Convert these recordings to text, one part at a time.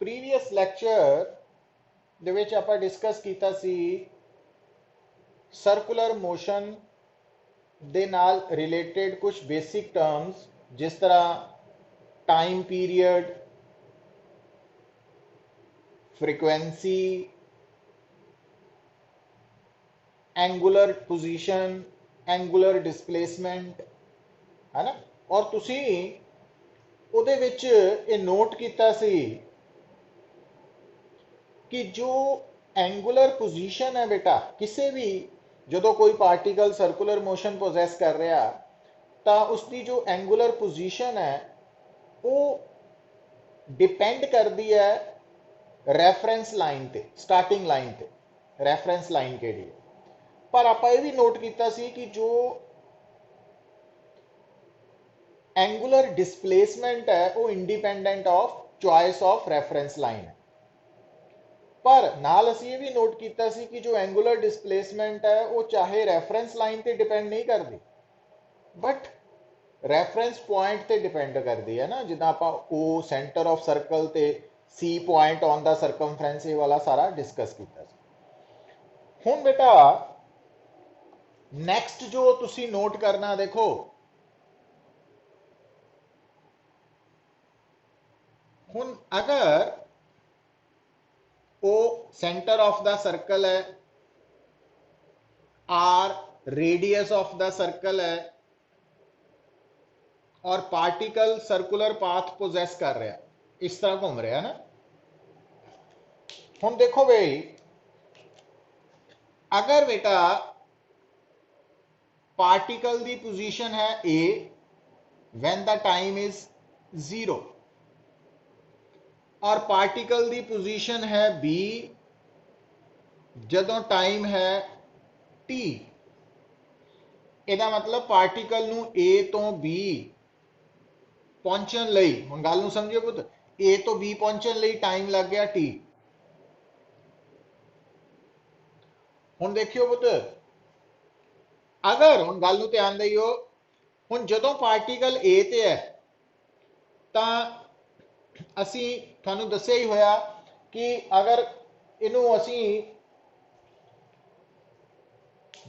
Previous lecture ਦੇ ਵਿੱਚ ਆਪਾਂ ਡਿਸਕਸ ਕੀਤਾ ਸੀ ਸਰਕੂਲਰ ਮੋਸ਼ਨ ਦੇ ਨਾਲ ਰਿਲੇਟਡ ਕੁਝ ਬੇਸਿਕ ਟਰਮਸ ਜਿਸ ਤਰ੍ਹਾਂ time period, frequency, angular position, angular displacement है ना। और तुसी ਉਹਦੇ ਵਿੱਚ ਇਹ ਨੋਟ ਕੀਤਾ ਸੀ ਕਿ ਜੋ एंगुलर पोजीशन है बेटा किसी भी ਜਦੋਂ कोई पार्टिकल सर्कुलर मोशन पोजेस कर रहा ਤਾਂ ਉਸਦੀ जो एंगुलर पोजीशन है वो डिपेंड करती है ਰੈਫਰੈਂਸ ਲਾਈਨ ਤੇ, ਸਟਾਰਟਿੰਗ ਲਾਈਨ ਤੇ। ਰੈਫਰੈਂਸ ਲਾਈਨ ਕਿਹੜੀ ਹੈ? ਪਰ ਆਪਾਂ ਇਹ ਵੀ ਨੋਟ ਕੀਤਾ ਸੀ ਕਿ ਜੋ ਐਂਗੂਲਰ ਡਿਸਪਲੇਸਮੈਂਟ ਹੈ ਉਹ independent of choice of reference line ਹੈ। ਪਰ ਨਾਲ ਅਸੀਂ ਇਹ ਵੀ ਨੋਟ ਕੀਤਾ ਸੀ ਕਿ ਜੋ ਐਂਗੂਲਰ ਡਿਸਪਲੇਸਮੈਂਟ ਹੈ ਉਹ ਚਾਹੇ ਰੈਫਰੈਂਸ ਲਾਈਨ ਤੇ ਡਿਪੈਂਡ ਨਹੀਂ ਕਰਦੀ ਬਟ ਰੈਫਰੈਂਸ ਪੁਆਇੰਟ ਤੇ ਡਿਪੈਂਡ ਕਰਦੀ ਹੈ ਨਾ। ਜਿੱਦਾਂ ਆਪਾਂ ਉਹ ਸੈਂਟਰ ਆਫ ਸਰਕਲ ਤੇ C point on the circumference ये वाला सारा डिस्कस किया। हुण बेटा नेक्स्ट जो तुसी नोट करना, देखो हुण अगर वो सेंटर ऑफ द सर्कल है, R radius of the circle है और पार्टिकल सर्कुलर पाथ पोजेस कर रहा है, इस तरह घूम रहा है ना। हम देखो भाई अगर बेटा पार्टिकल दी पोजीशन है A when the time is 0 और पार्टिकल दी पोजीशन है B जदों टाइम है T, ਇਹਦਾ मतलब पार्टिकल ਨੂੰ A ਤੋਂ B ਪਹੁੰਚਣ ਲਈ, ਹੁਣ ਗੱਲ ਨੂੰ ਸਮਝਿਓ ਪੁੱਤ, A ਤੋਂ B ਪਹੁੰਚਣ ਲਈ ਟਾਈਮ ਲੱਗ ਗਿਆ T। ਹੁਣ ਦੇਖਿਓ ਪੁੱਤ, ਅਗਰ ਹੁਣ ਗੱਲ ਨੂੰ ਧਿਆਨ ਦਿਓ, ਹੁਣ ਜਦੋਂ ਪਾਰਟੀਕਲ A ਤੇ ਹੈ ਤਾਂ ਅਸੀਂ ਤੁਹਾਨੂੰ ਦੱਸਿਆ ਹੀ ਹੋਇਆ ਕਿ ਅਗਰ ਇਹਨੂੰ ਅਸੀਂ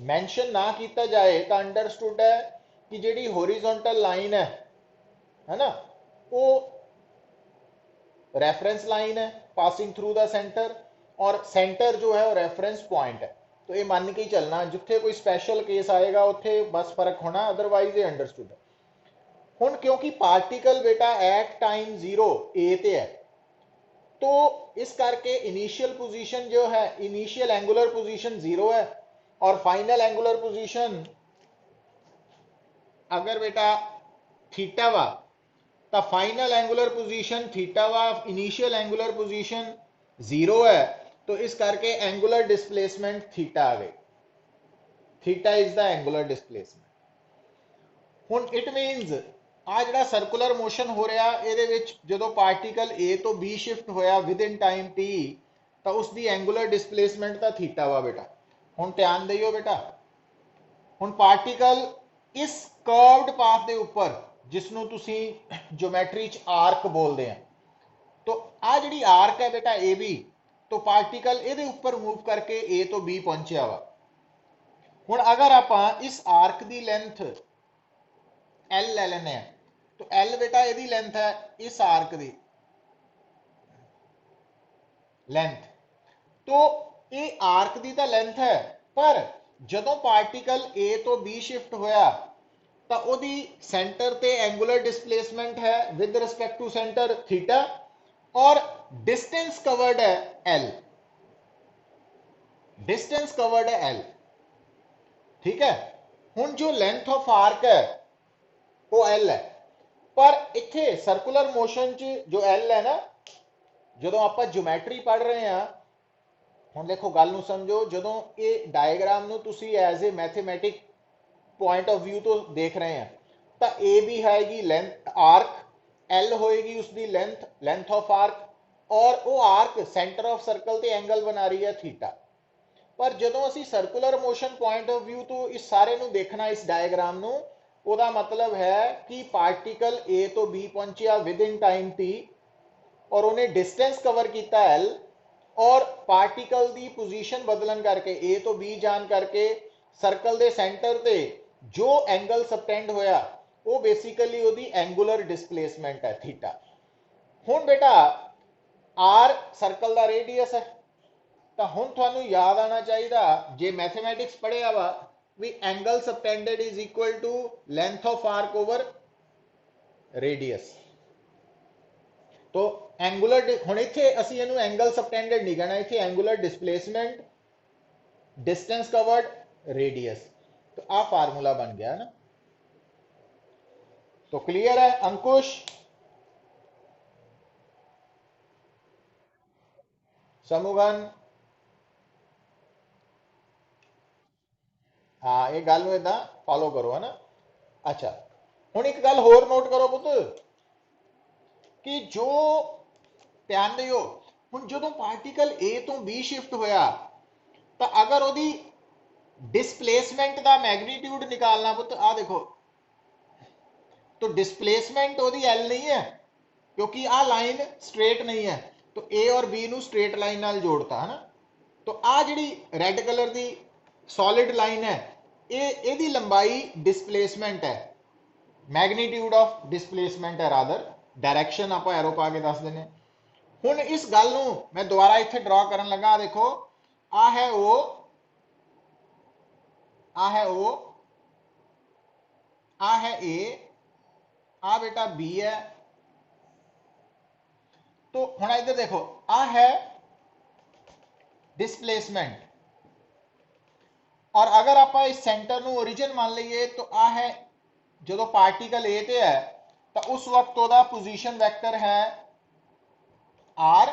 ਮੈਂਸ਼ਨ ਨਾ ਕੀਤਾ ਜਾਏ ਤਾਂ ਅੰਡਰਸਟੂਡ ਹੈ ਕਿ ਜਿਹੜੀ ਹੋਰੀਜ਼ੋਨਟਲ ਲਾइन है ना वो रेफरेंस लाइन है पासिंग थ्रू द सेंटर और सेंटर जो है वो रेफरेंस पॉइंट है। तो ये मान के ही चलना, जिथे कोई स्पेशल केस आएगा उत्थे बस फर्क होना, अदरवाइज ये अंडरस्टूड है। हुण क्योंकि पार्टिकल बेटा एट टाइम 0 ए ते है तो इस करके इनिशियल पोजीशन जो है, इनिशियल एंगुलर पोजीशन 0 है और फाइनल एंगुलर पोजीशन अगर बेटा थीटा वा तो फाइनल एंगुलर पोजीशन थीटा वा, इनिशियल एंगुलर पोजीशन 0 है तो इस करके एंगुलर डिस्प्लेसमेंट थीटा आ गई। Theta is the angular displacement. हुण इट मीनस आ जिहड़ा सर्कुलर मोशन हो रहा इहदे विच जदों पार्टिकल A तो B शिफ्ट होया विद इन टाइम T तो उसकी एंगुलर डिस्प्लेसमेंट तो थीटा वा बेटा। हुण ध्यान दियो बेटा, हुण पार्टिकल इस कर्व्ड पाथ के उपर जिसनों तुसी ज्योमेट्री च आर्क बोलते हैं, तो आ जिहड़ी आर्क है बेटा ए बी, तो पार्टिकल इहदे उपर मूव करके ए तो बी पहुंचया वा। हुण अगर आपां इस आर्क की लेंथ एल ले लेने तो एल बेटा इहदी लेंथ है इस आर्क की लेंथ, तो ये आर्क की तो लेंथ है पर जदों पार्टिकल ए तो बी शिफ्ट होया तो ओदी सेंटर ते एंगुलर डिस्प्लेसमेंट है with respect to centre theta और डिस्टेंस कवर्ड है एल, डिस्टेंस कवर्ड है एल, ठीक है। हुण जो लेंथ ऑफ आर्क है वो एल है पर इत्थे सर्कुलर मोशन च जो एल है ना, जदों आपां ज्योमेट्री पढ़ रहे हैं, हुण देखो गल नूं समझो, जदों ये डायग्राम नूं तुसीं as a mathematic point of view तो देख रहे हैं तो ए भी आएगी लेंथ आर्क, एल होएगी उसकी लेंथ, लेंथ ऑफ आर्क, और वो आर्क सेंटर ऑफ सर्कल ते एंगल बना रही है थीटा। पर जदों असी circular motion point of view तो इस सारे नूं देखना, इस डायग्राम नूं, ओदा मतलब है कि पार्टिकल ए तो बी पहुंचिया विद इन टाइम टी और उन्हें डिस्टेंस कवर किया एल और पार्टिकल की पोजीशन बदलन करके ए तो बी जान करके सर्कल के सेंटर से जो एंगल सबटेंड होया वो बेसिकली उसकी एंगुलर डिस्प्लेसमेंट है थीटा। हुण बेटा आर सर्कल का रेडियस है तो हुण तुहानू याद आना चाहिए जे मैथमेटिक्स पढ़िया वा भी angle subtended is equal to length of arc over radius. तो एंगुलर हुण इत्थे असीं इहनूं एंगल सबटेंडेड नहीं कहना, इत्थे angular displacement distance covered radius. तो आ फार्मूला बन गया ना। तो क्लियर है अंकुश? समूहन हाँ ये गल इदा फॉलो करो है ना। अच्छा हुण एक गल होर नोट करो पुत कि जो ध्यान दियो हुण जो पार्टिकल ए तो बी शिफ्ट होया तो अगर ओदी डिस्प्लेसमेंट का मैग्नीट्यूड निकालना पुत आ देखो तो डिस्प्लेसमेंट ओदी एल नहीं है क्योंकि आ लाइन स्ट्रेट नहीं है तो ए और बी नू स्ट्रेट लाइन नाल जोड़ता है ना। तो आ जिहड़ी रेड कलर दी सॉलिड लाइन है ये दी लंबाई डिस्प्लेसमेंट है, मैग्नीट्यूड ऑफ डिस्प्लेसमेंट है रादर, डायरेक्शन आप एरो पा के दस देने। हुण इस गल नू मैं दोबारा इत्थे ड्रॉ करन लगा देखो आ है ओ आ है ओ आ है ए आ बेटा बी है। तो हुण इधर देखो आ है डिस्प्लेसमेंट और अगर आप इस सेंटर नू ओरिजिन मान लीए तो आ है जो पार्टिकल ए ते है तो उस वक्त ओदा पोजीशन वेक्टर है आर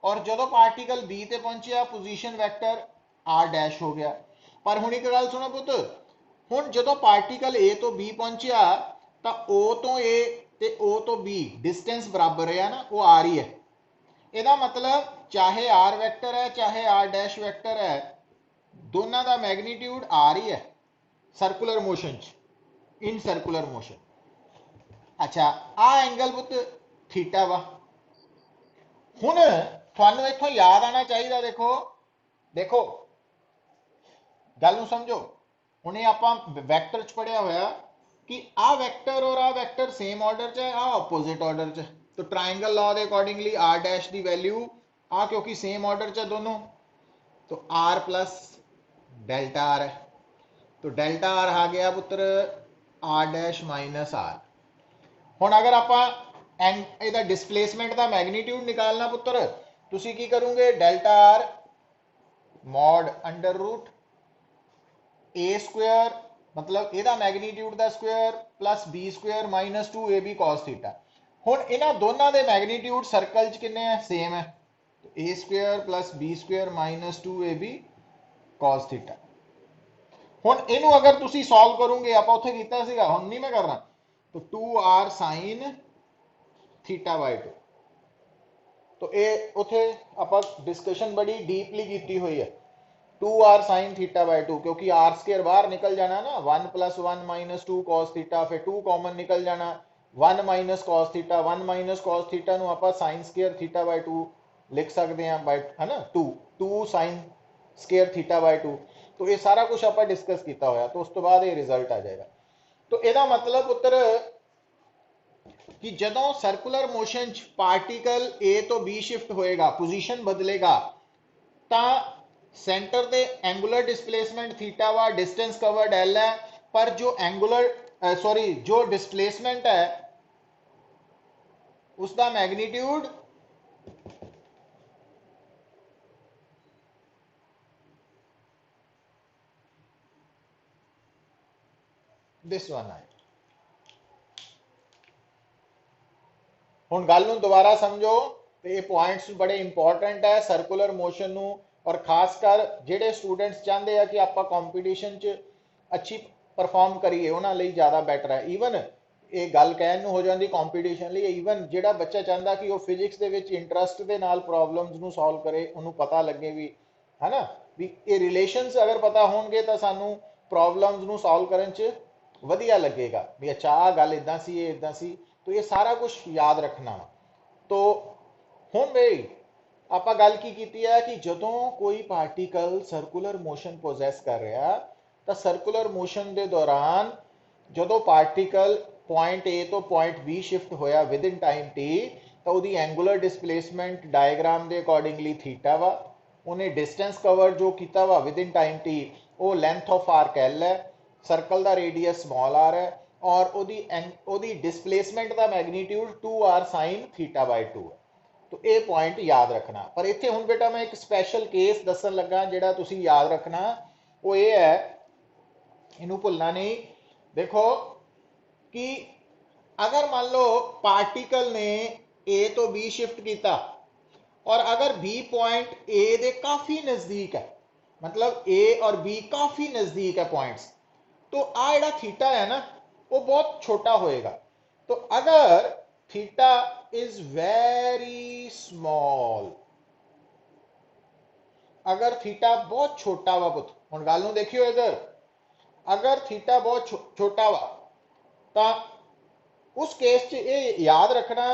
और जो पार्टिकल बी ते पहुंचे पोजीशन वेक्टर आर डैश हो गया। पर हुण एक गल सुनो पुत हुण जो पार्टिकल ए तो बी पहुंचा तो ओ तो ए ते ओ तो बी डिस्टेंस बराबर है ना, वो आर ही है। ਇਹਦਾ मतलब चाहे आर वैक्टर है चाहे आर डैश वैक्टर है दोनों का मैग्नीट्यूड आर ही है circular motion in circular motion. अच्छा आ एंगल पुत थीटा वा। हुण तुहानू इत्थों याद आना चाहिए देखो देखो गल नू समझो हुणे आपां वैक्टर च पढ़िया होया कि आ वैक्टर और आ वैक्टर सेम ऑर्डर च है, आ ऑपोजिट ऑर्डर च। तो ट्राइंगल लॉ के अकॉर्डिंगली आर डैश की वैल्यू आ क्योंकि सेम ऑर्डर च दोनों तो आर प्लस डेल्टा आर है। तो डेल्टा आर आ गया पुत्र आर डैश माइनस आर। हुण अगर आप डिस्प्लेसमेंट का मैग्नीट्यूड निकालना पुत्र तुसी की करोगे delta R mod under root A square मतलब ਇਹਦਾ मैग्नीट्यूड का square plus B square minus 2 A B cos theta. हुण इन्हां दोनों के मैग्नीट्यूड सर्कल च किन्ने हैं सेम है तो A square plus B square minus 2 A B cos theta. हुण इनू अगर तुसी सॉल्व करोगे आप उत्थे कीता सीगा हुण नहीं मैं करना तो 2r sin थीटा बाय 2। तो ये उत्थे आप डिस्कशन बड़ी डीपली की हुई है 2r sin थीटा बाय 2 क्योंकि आर स्केयर बाहर निकल जाना ना 1 प्लस 1 माइनस 2 कॉस थीटा फिर 2 कॉमन निकल जाना 1 minus cos theta 1 minus cos theta नू आप साइन स्केयर थीटा बाय 2 लिख सकते हैं बाय है ना 2 साइन स्केयर थीटा बाय 2। तो ये सारा कुछ आप डिस्कस किया होया तो उस तो बाद ये रिजल्ट आ जाएगा। तो यदा मतलब उत्तर कि जदों सर्कुलर मोशन पार्टिकल ए तो बी शिफ्ट होएगा पोजीशन बदलेगा तो सेंटर दे एंगुलर डिस्प्लेसमेंट थीटा वा डिस्टेंस कवर्ड एल है पर जो एंगुलर सॉरी जो डिस्प्लेसमेंट है उसका मैग्नीट्यूड दिस वन है। हुण गल नूं दोबारा समझो तो ये पॉइंट्स बड़े इंपॉर्टेंट है सर्कुलर मोशन नूं और खासकर ਜਿਹੜੇ स्टूडेंट्स चाहते हैं कि आप कंपीटीशन च अच्छी परफॉर्म करिए उन्होंने लिए ज़्यादा बेटर है। ईवन ये गल कहन हो जाती कंपीटीशन लिए ईवन ਜਿਹੜਾ बच्चा चाहता कि वो फिजिक्स के इंटरस्ट के नाल प्रॉब्लम्स नूं सॉल्व करे उन्होंने पता लगे भी है ना भी ये रिलेशनस अगर पता होणगे तो सानू प्रॉब्लम्स नूं सॉल्व करन च वधिया लगेगा भी अच्छा आ गल इदां सी ये इदां सी। तो ये सारा कुछ याद रखना। तो ਹੁਣ ਬਈ ਆਪਾਂ ਗੱਲ ਕੀ ਕੀਤੀ ਹੈ ਕਿ ਜਦੋਂ ਕੋਈ ਪਾਰਟੀਕਲ ਸਰਕੂਲਰ ਮੋਸ਼ਨ ਪੋਜ਼ੈਸ ਕਰ ਰਿਹਾ ਤਾਂ ਸਰਕੂਲਰ ਮੋਸ਼ਨ ਦੇ ਦੌਰਾਨ ਜਦੋਂ ਪਾਰਟੀਕਲ ਪੁਆਇੰਟ A ਤੋਂ ਪੁਆਇੰਟ B ਸ਼ਿਫਟ ਹੋਇਆ ਵਿਦ ਇਨ ਟਾਈਮ t ਤਾਂ ਉਹਦੀ ਐਂਗੂਲਰ ਡਿਸਪਲੇਸਮੈਂਟ ਡਾਇਗਰਾਮ ਦੇ ਅਕੋਰਡਿੰਗਲੀ ਥੀਟਾ ਵਾ। ਉਹਨੇ ਡਿਸਟੈਂਸ ਕਵਰ ਜੋ ਕੀਤਾ ਵਾ ਵਿਦ ਇਨ ਟਾਈਮ t ਉਹ ਲੈਂਥ ਆਫ ਆਰਕ l ਹੈ, ਸਰਕਲ ਦਾ ਰੇਡੀਅਸ ਸਮਾਲ r ਹੈ ਔਰ ਉਹਦੀ ਡਿਸਪਲੇਸਮੈਂਟ ਦਾ ਮੈਗਨੀਟਿਊਡ 2r sin ਥੀਟਾ ਬਾਈ 2 ਹੈ। तो ये पॉइंट याद रखना। पर इत्थे हुण बेटा मैं एक स्पैशल केस दसन लगा जिहड़ा तुसीं याद रखना, वो ये है, इनू भुलना नहीं। देखो कि अगर मान लो पार्टिकल ने ए तो बी शिफ्ट किया और अगर बी पॉइंट ए दे काफ़ी नज़दीक है, मतलब ए और बी काफ़ी नज़दीक है पॉइंट्स, तो आ जिहड़ा थीटा है ना वो बहुत छोटा होएगा। तो अगर थीटा इज वेरी स्मॉल, अगर थीटा बहुत छोटा वा पुत, हुण गल नूं देखियो इधर, अगर थीटा बहुत छोटा वा तो उस केस च ये याद रखना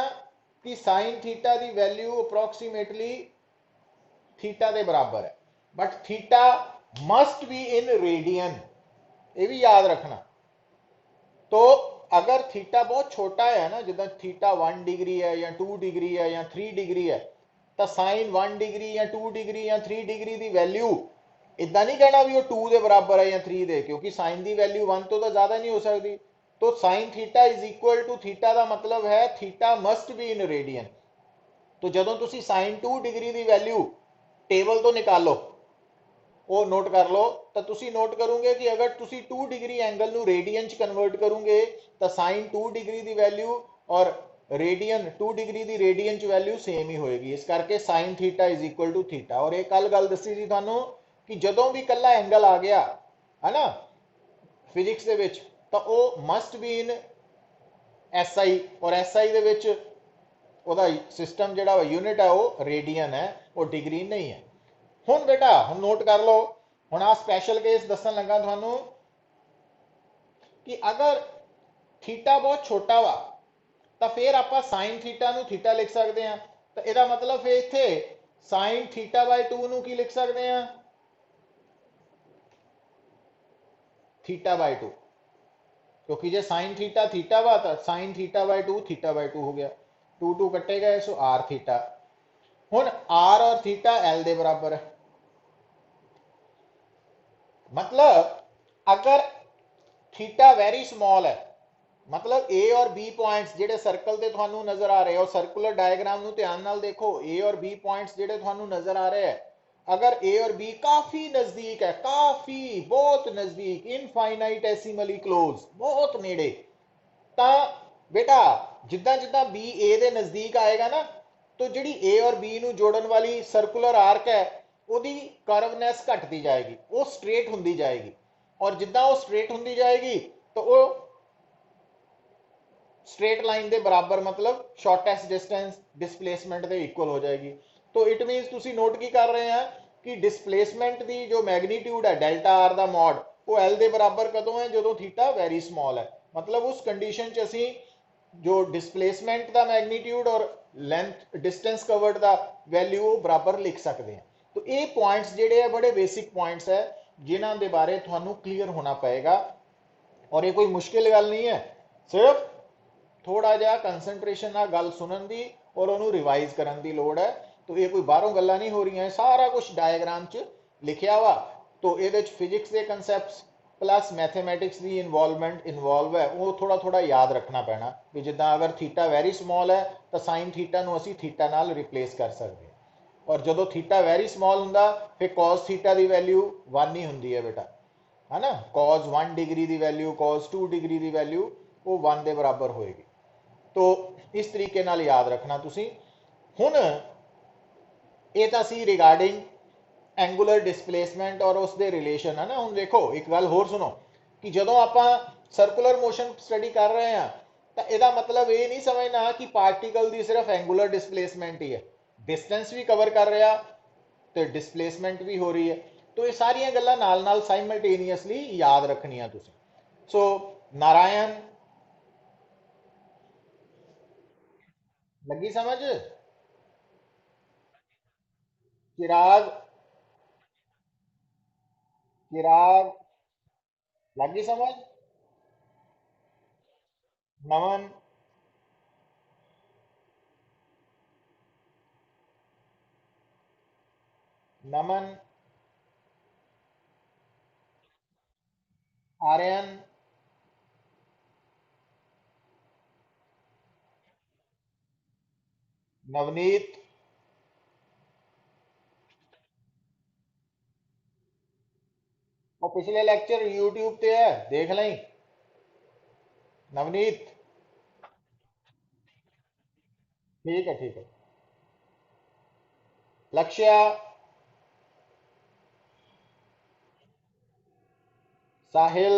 कि साइन थीटा की वैल्यू अप्रोक्सीमेटली थीटा के बराबर है, but theta must be in radian, ये भी याद रखना। तो अगर थीटा बहुत छोटा है ना, जिदा थीटा 1 डिग्री है या 2 डिग्री है या 3 डिग्री है, तो साइन 1 डिग्री या 2 डिग्री या 3 डिग्री की वैल्यू इदा नहीं कहना भी वो 2 के बराबर है या 3 दे, क्योंकि साइन की वैल्यू 1 तो ज़्यादा नहीं हो सकती। तो sine theta is equal to theta का मतलब है theta must be in radian. तो जो तुम साइन 2 डिग्री की वैल्यू टेबल तो निकालो, वो नोट कर लो, तो तुसी नोट करोगे कि अगर तुसी 2 डिग्री एंगल नू रेडियन च कन्वर्ट करोगे तो साइन 2 डिग्री की वैल्यू और रेडियन 2 डिग्री की रेडियन च वैल्यू सेम ही होएगी। इस करके sine theta is equal to theta. और एक कल गल दसी सी तुहानू कि जदों भी कला एंगल आ गया है ना फिजिक्स दे विच, तो वो must be in S I, और एस आई दे विच ओहदा सिस्टम जिहड़ा यूनिट है वो रेडियन है, वो डिग्री नहीं है। हुण बेटा हुण नोट कर लो, हुण आ स्पैशल केस दसन लगा तुहानू कि अगर थीटा बहुत छोटा वा तो फिर आप साइन थीटा नू थीटा लिख सकते हैं। तो यदा मतलब फिर इत्थे साइन थीटा बाय 2 नू की लिख सकते हैं, थीटा बाय 2, क्योंकि जे साइन थीटा थीटा वा तो sine theta by 2 theta by 2 हो गया, 2 2 कट्टे गए, सो आर थीटा। हुण आर और थीटा एल दे बराबर है, मतलब अगर थीटा वेरी स्मॉल है, मतलब ए और बी पॉइंट्स जेडे सर्कल ते थानू नजर आ रहे हो, सर्कुलर डायग्राम नू ध्यान नाल देखो, ए और बी पॉइंट्स जेडे थानू नजर आ रहे हैं, अगर ए और बी काफी नजदीक है, काफी बहुत नजदीक, इनफाइनाइटेसिमली क्लोज, बहुत नेड़े, ता बेटा जिदा जिदा बी ए दे नजदीक आएगा ना, तो जिहड़ी ए और बी नू जोड़न वाली सर्कुलर आर्क है ਉਹਦੀ ਕਰਵਨੈਸ ਘਟਦੀ ਜਾਏਗੀ, ਉਹ ਸਟ੍ਰੇਟ ਹੁੰਦੀ ਜਾਏਗੀ, और जिदा वो स्ट्रेट होंगी जाएगी तो वो स्ट्रेट लाइन के बराबर, मतलब शॉर्टेस्ट डिस्टेंस डिस्प्लेसमेंट के इक्वल हो जाएगी। तो इट मीनस तुसी नोट की कर रहे हैं कि डिस्प्लेसमेंट की जो मैग्नीट्यूड है डेल्टा आर का मॉड वो एल के बराबर कदों है, जो थीटा वेरी स्मॉल है। मतलब उस कंडीशन च असी जो डिस्प्लेसमेंट का मैग्नीट्यूड और लेंथ डिस्टेंस कवर्ड का वैल्यू वो बराबर लिख सकते हैं। तो ये पॉइंट्स जेडे है बड़े बेसिक पॉइंट्स है जिन्हों के बारे थानू क्लीयर होना पएगा, और ये कोई मुश्किल गल नहीं है, सिर्फ थोड़ा जहा कंसनट्रेशन ना गल सुनन दी और उन्होंने रिवाइज करने की लोड़ है। तो ये कोई बाहरों गल्लां नहीं हो रही हैं, सारा कुछ डायग्राम च लिखिया वा। तो ये फिजिक्स के कंसैप्ट्स प्लस मैथेमैटिक्स की इनवॉल्व है, वो थोड़ा थोड़ा याद रखना पैना भी जिदा अगर थीटा वेरी स्मॉल है तो साइन थीटा नू असी थीटा नाल रिप्लेस कर सकते हैं, और जो थीटा वेरी स्मॉल हुंदा फिर कॉस थीटा की वैल्यू 1 ही हुंदी है बेटा, है ना। कॉस 1 डिग्री की वैल्यू, कॉस 2 डिग्री की वैल्यू वो 1 के बराबर होएगी। तो इस तरीके नाल याद रखना तुसी। हुण ये तां सी रिगार्डिंग एंगुलर डिस्प्लेसमेंट और उसके रिलेशन, है ना। हुण देखो एक गल होर सुनो कि जदों आपां सर्कुलर मोशन स्टडी कर रहे हैं तो यदा मतलब ये नहीं समझना कि पार्टिकल की सिर्फ एंगुलर डिस्प्लेसमेंट ही है, डिस्टेंस भी कवर कर रहा तो डिस्प्लेसमेंट भी हो रही है। तो ये सारिया गल्लां नाल नाल साइमल्टेनियसली याद रखनिया तुसीं। सो नारायण लगी समझ? चिराग, चिराग, लगी समझ? नमन, नमन, आर्यन, नवनीत, और पिछले लेक्चर यूट्यूब पे है, देख लें। नवनीत, ठीक है ठीक है। लक्ष्य, साहिल,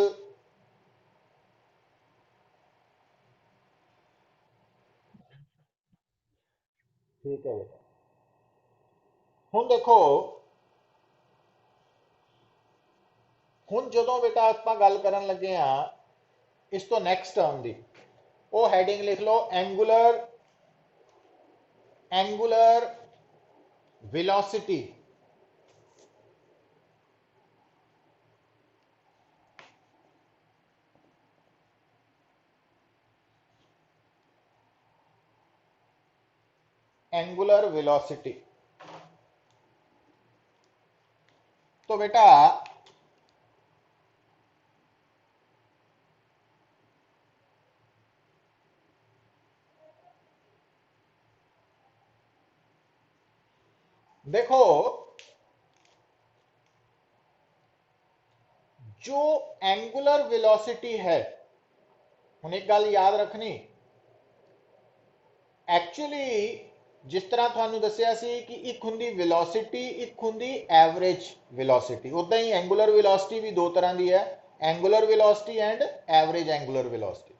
ठीक है बेटा। ਹੁਣ देखो, ਹੁਣ ਜਦੋਂ बेटा ਆਪਾਂ ਗੱਲ ਕਰਨ ਲੱਗੇ ਆ ਇਸ ਤੋਂ ਨੈਕਸਟ ਟਰਮ ਦੀ, ਉਹ ਹੈਡਿੰਗ ਲਿਖ ਲਓ, angular, angular velocity. Angular velocity, तो बेटा देखो, जो एंगुलर वेलोसिटी है, ਹੁਣ एक गल याद रखनी, एक्चुअली जिस तरह थानू दसिया सी कि एक हुंदी वेलोसिटी, एक हुंदी एवरेज वेलोसिटी, उदा ही एंगुलर वेलोसिटी भी दो तरह की है, angular velocity and average angular velocity.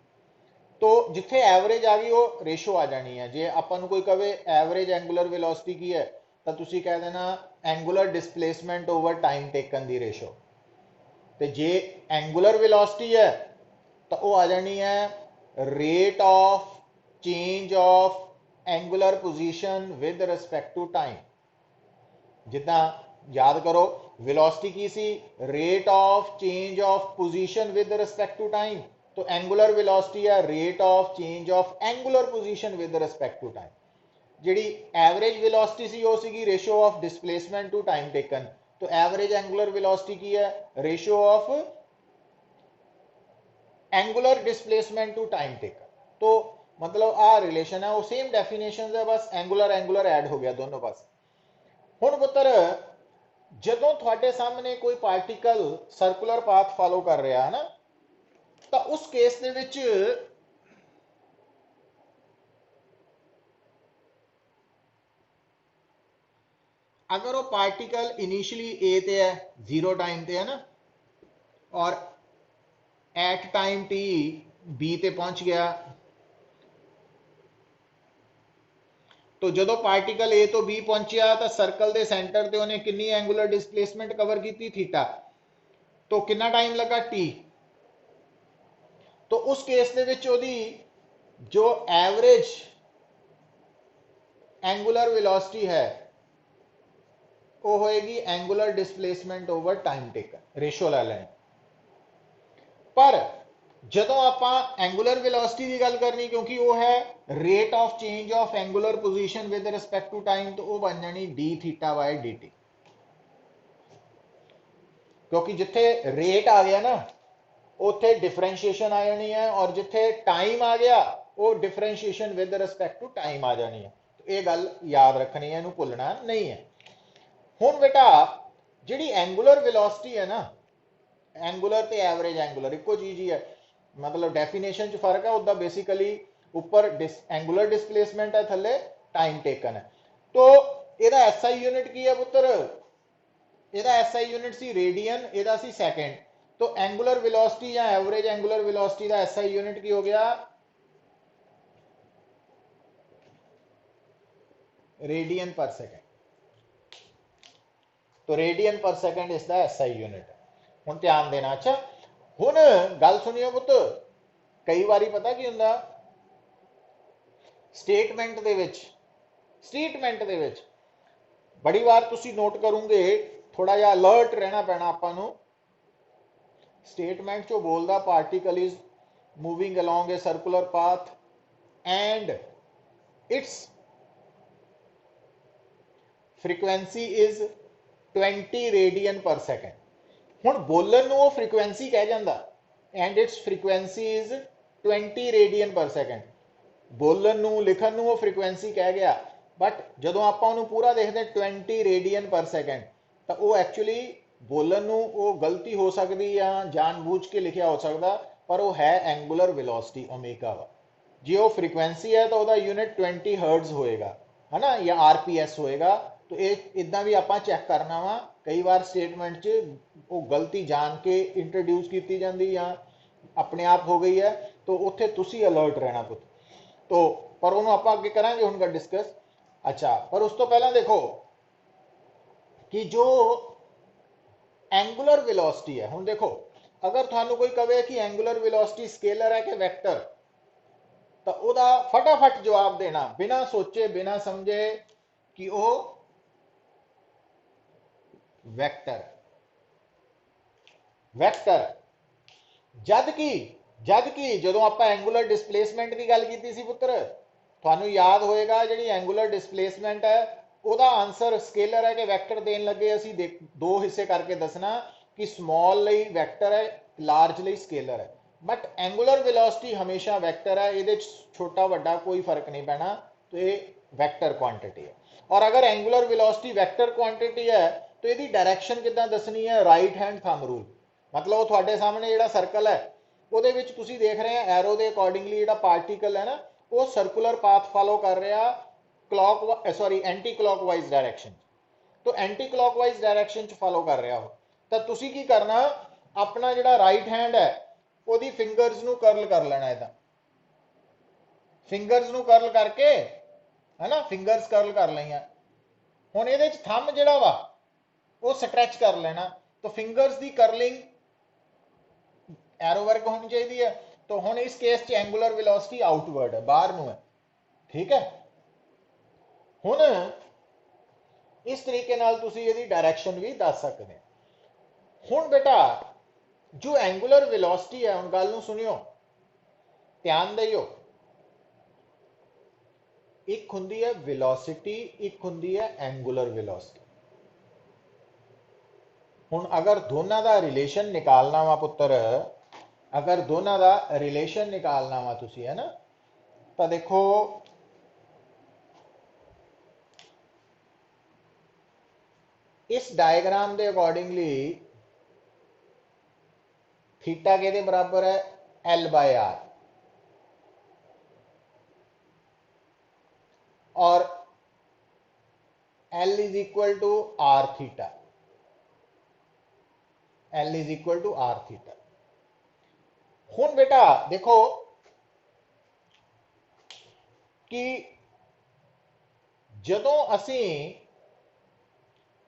तो जिथे एवरेज आ गई वो रेशो आ जानी है। जे अपन कोई कहे एवरेज एंगुलर वेलोसिटी की है तो तुसी कह देना angular displacement over time taken दी रेशो। तो जे एंगुलर वेलोसिटी है तो वो आ जानी है rate of change of angular position with respect to time. जिदा याद करो, वेलोसिटी की सी rate of change of position with respect to time, तो एंगुलर वेलोसिटी है rate of change of angular position with respect to time. जिहड़ी average velocity सी वो सी ratio of displacement to time taken, तो एवरेज एंगुलर वेलोसिटी की है ratio of angular displacement to time taken. तो मतलब आ रिलेशन है, वो सेम डेफिनेशन है, बस एंगुलर एंगुलर ऐड हो गया दोनों पास। हुण पुत्र जदों थोड़े सामने कोई पार्टिकल सर्कुलर पाथ फॉलो कर रहा है ना, तो उस केस दे विच अगर वो पार्टिकल इनिशियली ए ते है, जीरो टाइम ते है ना, और एट टाइम टी बी ते पहुंच गया, तो जो पार्टिकल ए तो बी पहुंचा तो सर्कल के सेंटर से उन्हें कितनी एंगुलर डिस्प्लेसमेंट कवर की, थीटा। तो कितना टाइम लगा, टी। तो उस केस के विच ओदी जो एवरेज एंगुलर वेलोसिटी है वो होएगी angular displacement over time taken, ratio ला लें। पर जदों आप एंगुलर वेलोसिटी की गल करनी, क्योंकि वो है rate of change of angular position with respect to time, तो वो बन जानी D theta by D T. क्योंकि जिथे रेट आ गया ना उथे डिफरेंशिएशन आ जानी है, और जिथे टाइम आ गया वो differentiation with respect to time आ जानी है। तो ये गल याद रखनी है, इन्हू भुलना नहीं है। हुण बेटा जिहड़ी एंगुलर वेलोसिटी है ना, एंगुलर ते एवरेज एंगुलर इको चीज ही है, मतलब डेफिनेशन च फर्क है, उदा बेसिकली ऊपर एंगुलर डिस्प्लेसमेंट है, थले टाइम टेकन है। तो ਇਹਦਾ SI यूनिट की है पुत्र, ਇਹਦਾ SI यूनिट सी रेडियन, ਇਹਦਾ सी सेकंड। तो एंगुलर वेलोसिटी या एवरेज एंगुलर वेलोसिटी का SI यूनिट की हो गया, रेडियन पर सेकंड। तो रेडियन पर सेकंड इसका SI यूनिट है। हुण ध्यान देना। अच्छा हुण गल सुनियो पुत, कई बारी पता की हुंदा स्टेटमेंट दे विच बड़ी बार तुसी नोट करोगे, थोड़ा जिहा अलर्ट रहना पैना आपां नूं। स्टेटमेंट चो बोलदा particle is moving along a circular path and it's frequency is 20 radian पर सेकेंड। हुण बोलन नूं वो फ्रीक्वेंसी कह जांदा and it's frequency is 20 radian पर सेकेंड। बोलन नूं लिखण नूं वो फ्रीक्वेंसी कह गया, बट जदों आपां उहनूं पूरा देखदे 20 रेडियन पर सेकेंड, तो वो एक्चुअली बोलन नूं वो गलती हो सकदी या जानबूझ के लिखिया हो सकदा, पर वो है एंगुलर वेलोसिटी ओमेगा वा। जे वो फ्रीक्वेंसी है तो वह यूनिट 20 हर्ट्ज होएगा, है ना, या आरपीएस होएगा। तो इदा भी आप चैक करना वा, कई बार स्टेटमेंट च वो गलती जान के इंट्रोड्यूस की जाती या अपने आप हो गई है, तो उत्थे तुसी अलर्ट रहना पुत। तो पर उन्होंने आप अगे करांगे उनका डिस्कस। अच्छा, पर उस तो पहला देखो कि जो एंगुलर वेलोसिटी है, हुण देखो अगर थानू कोई कहे कि एंगुलर वेलोसिटी स्केलर है कि वैक्टर, तो ओदा फटाफट जवाब देना बिना सोचे बिना समझे कि वो वैक्टर वैक्टर। जबकि जदों आप एंगुलर डिस्प्लेसमेंट की गल की सी पुत्र, थानू याद होएगा जी एंगुलर डिस्प्लेसमेंट है ओदा आंसर स्केलर है कि वैक्टर देन लगे असी दो हिस्से करके दसना कि स्मॉल लई वैक्टर है, लार्ज लई स्केलर है। बट एंगुलर वेलोसिटी हमेशा वैक्टर है, ये छोटा वड्डा कोई फर्क नहीं पैना, तो ये वैक्टर क्वांटिटी है। और अगर एंगुलर वेलोसिटी वैक्टर क्वांटिटी है तो यदि डायरेक्शन कितना दसनी है, राइट हैंड थंब रूल। मतलब वो थोड़े सामने जो सर्कल है वो देख रहे हैं एरो के अकॉर्डिंगली जो पार्टिकल है ना वो सर्कुलर पाथ फॉलो कर रहा क्लॉक एंटी क्लॉकवाइज डायरेक्शन। तो एंटी क्लॉकवाइज डायरेक्शन च फॉलो कर रहा हो तो तुसी की करना, अपना जो राइट हैंड है वो फिंगर्स नू करल कर लेना, इदा फिंगर्स नू करल करके, है ना, फिंगर्स करल कर लिया। हुण इहदे च थंब जिहड़ा वा वो स्ट्रैच कर लेना, तो फिंगर्स की करलिंग एरो वर्क होनी चाहिए है। तो हुण इस केस च एंगुलर वेलोसिटी आउटवर्ड है, बाहर नू है, ठीक है। हुण इस तरीके नाल तुसी इहदी डायरेक्शन भी दस सकते हैं। हुण बेटा जो एंगुलर वेलोसिटी है, हुण गल नू सुनियो ध्यान दियो, एक हुंदी है वेलोसिटी, एक हुंदी है एंगुलर वेलोसिटी। हुण अगर दोनों का रिलेशन निकालना वा पुत्र, अगर दोनों का रिलेशन निकालना वा तुसी, है ना, तो देखो इस डायग्राम के अकॉर्डिंगली थीटा के बराबर है एल बाय आर, और L is equal to R theta, L is equal to R theta. हुण बेटा देखो कि जदों असी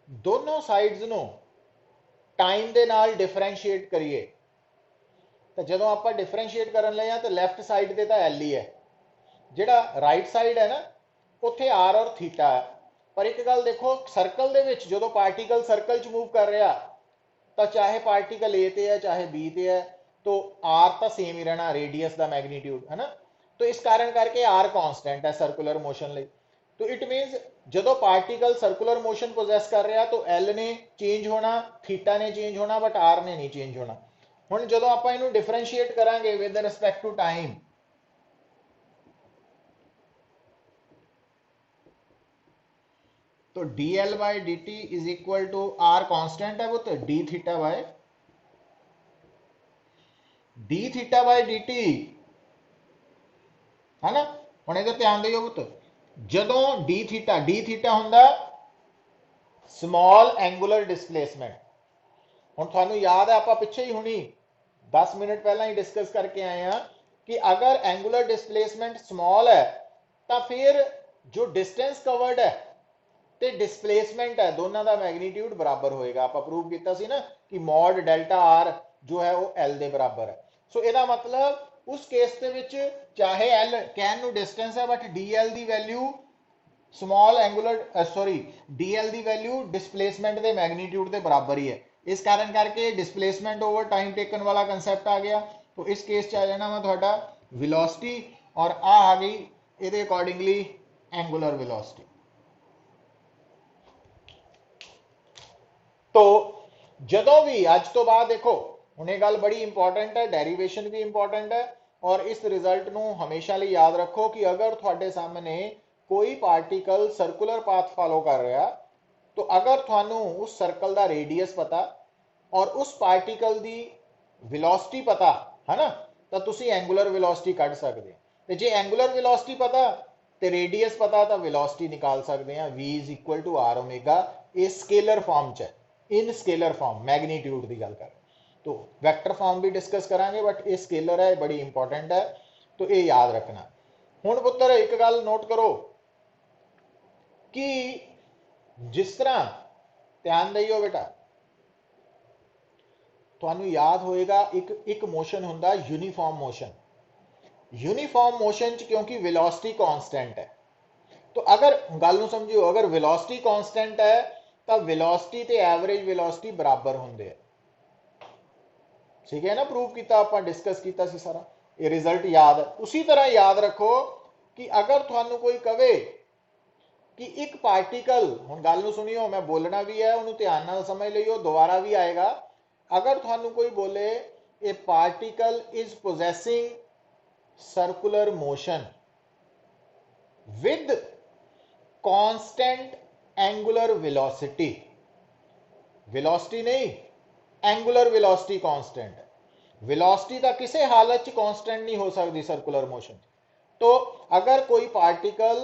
दोनों साइड्स नू टाइम दे नाल डिफरेंशिएट करिए, तो जदों आप डिफरेंशिएट करन लगे तो लैफ्ट साइड ते तो एल ही है, जिहड़ा राइट साइड है ना उत्थे आर और थीटा है। पर एक गल देखो, सर्कल दे विच जदों पार्टिकल सर्कल च मूव कर रहा, तो चाहे पार्टिकल ए ते है चाहे बी ते है, तो आर तो सेम ही रहना, रेडियस का मैग्नीट्यूड, है ना। तो इस कारण करके आर कांस्टेंट है सर्कुलर मोशन लई। तो इट मीनस जदों पार्टिकल सर्कुलर मोशन पोजेस कर रहा तो एल ने चेंज होना, थीटा ने चेंज होना, बट आर ने नहीं चेंज होना। हुण जदों आपां इहनूं डिफरेंशिएट करांगे विद रिस्पेक्ट टू टाइम, तो D L by D T is equal to R constant है वो, तो D theta by D T, है ना। हुण इहदा ध्यान दिओ पुत, जदों डी थीटा हुंदा स्मॉल एंगुलर डिस्प्लेसमेंट। हुण तुहानूं याद है आपां पिछे ही हुणी 10 मिनट पहला ही डिस्कस करके आए हैं कि अगर एंगुलर डिस्प्लेसमेंट स्मॉल है तो फिर जो डिस्टेंस कवर्ड है ते डिस्प्लेसमेंट है दोनों का मैग्नीट्यूड बराबर होएगा। आप प्रूव किया सी ना कि मॉड डेल्टा आर जो है वो एल के बराबर है। सो इसका मतलब उस केस के विच चाहे एल कहन नूं डिस्टेंस है बट डी एल की value small angular sorry DL ਦੀ ਵੈਲਿਊ ਡਿਸਪਲੇਸਮੈਂਟ ਦੇ ਮੈਗਨੀਟਿਊਡ ਦੇ ਬਰਾबर ही है। इस कारण करके डिस्प्लेसमेंट ओवर टाइम टेकन वाला कंसेप्ट आ गया। तो इस केस च आ जाना वा तुहाडा वेलोसिटी और आ गई ਇਹਦੇ अकॉर्डिंगली एंगुलर वेलोसिटी। तो ਜਦੋਂ भी ਅੱਜ ਤੋਂ ਬਾਅਦ देखो ਹੁਣ ਇਹ ਗੱਲ बड़ी इंपॉर्टेंट है, डेरिवेशन भी इंपॉर्टेंट है और इस रिजल्ट ਨੂੰ हमेशा ਲਈ याद रखो कि अगर ਤੁਹਾਡੇ सामने कोई पार्टिकल सर्कुलर पाथ फॉलो कर रहा तो अगर थानू उस सर्कल का रेडियस पता और उस पार्टिकल की वेलोसिटी पता है ना, तो तुसी एंगुलर वेलोसिटी कढ़ सकते हो। जे एंगुलर वेलोसिटी पता तो रेडियस पता तो वेलोसिटी निकाल सकते हैं। v is equal to R omega. ये स्केलर फॉर्म च है, इन स्केलर फॉर्म मैग्नीट्यूड की गल कर। तो वैक्टर फॉर्म भी डिस्कस करांगे बट ये स्केलर है, बड़ी इंपॉर्टेंट है, तो ये याद रखना। हुण पुत्र एक गल नोट करो कि जिस तरह ध्यान दियो बेटा, तुहानू याद होएगा एक मोशन हुंदा यूनीफॉर्म मोशन। यूनीफॉर्म मोशन च क्योंकि वेलोसिटी कांस्टेंट है, तो अगर गल नू समझियो, अगर वेलोसिटी कांस्टेंट है तो वेलोसिटी ते एवरेज वेलोसिटी बराबर होंदे है। ठीक है ना, प्रूव किया आप, डिस्कस किया सी सारा, ये रिजल्ट याद है। उसी तरह याद रखो कि अगर तुहानू कोई कहे कि एक पार्टिकल, हुण गल नू सुनियो, मैं बोलना भी है, उन्होंने ध्यान नाल समझ लियो, दोबारा भी आएगा। अगर तुहानू कोई बोले ए particle is possessing circular motion with constant angular velocity, velocity नहीं, एंगुलर वेलोसिटी कांस्टेंट है, वेलोसिटी तो किसी हालत च कांस्टेंट नहीं हो सकती सर्कुलर मोशन। तो अगर कोई पार्टिकल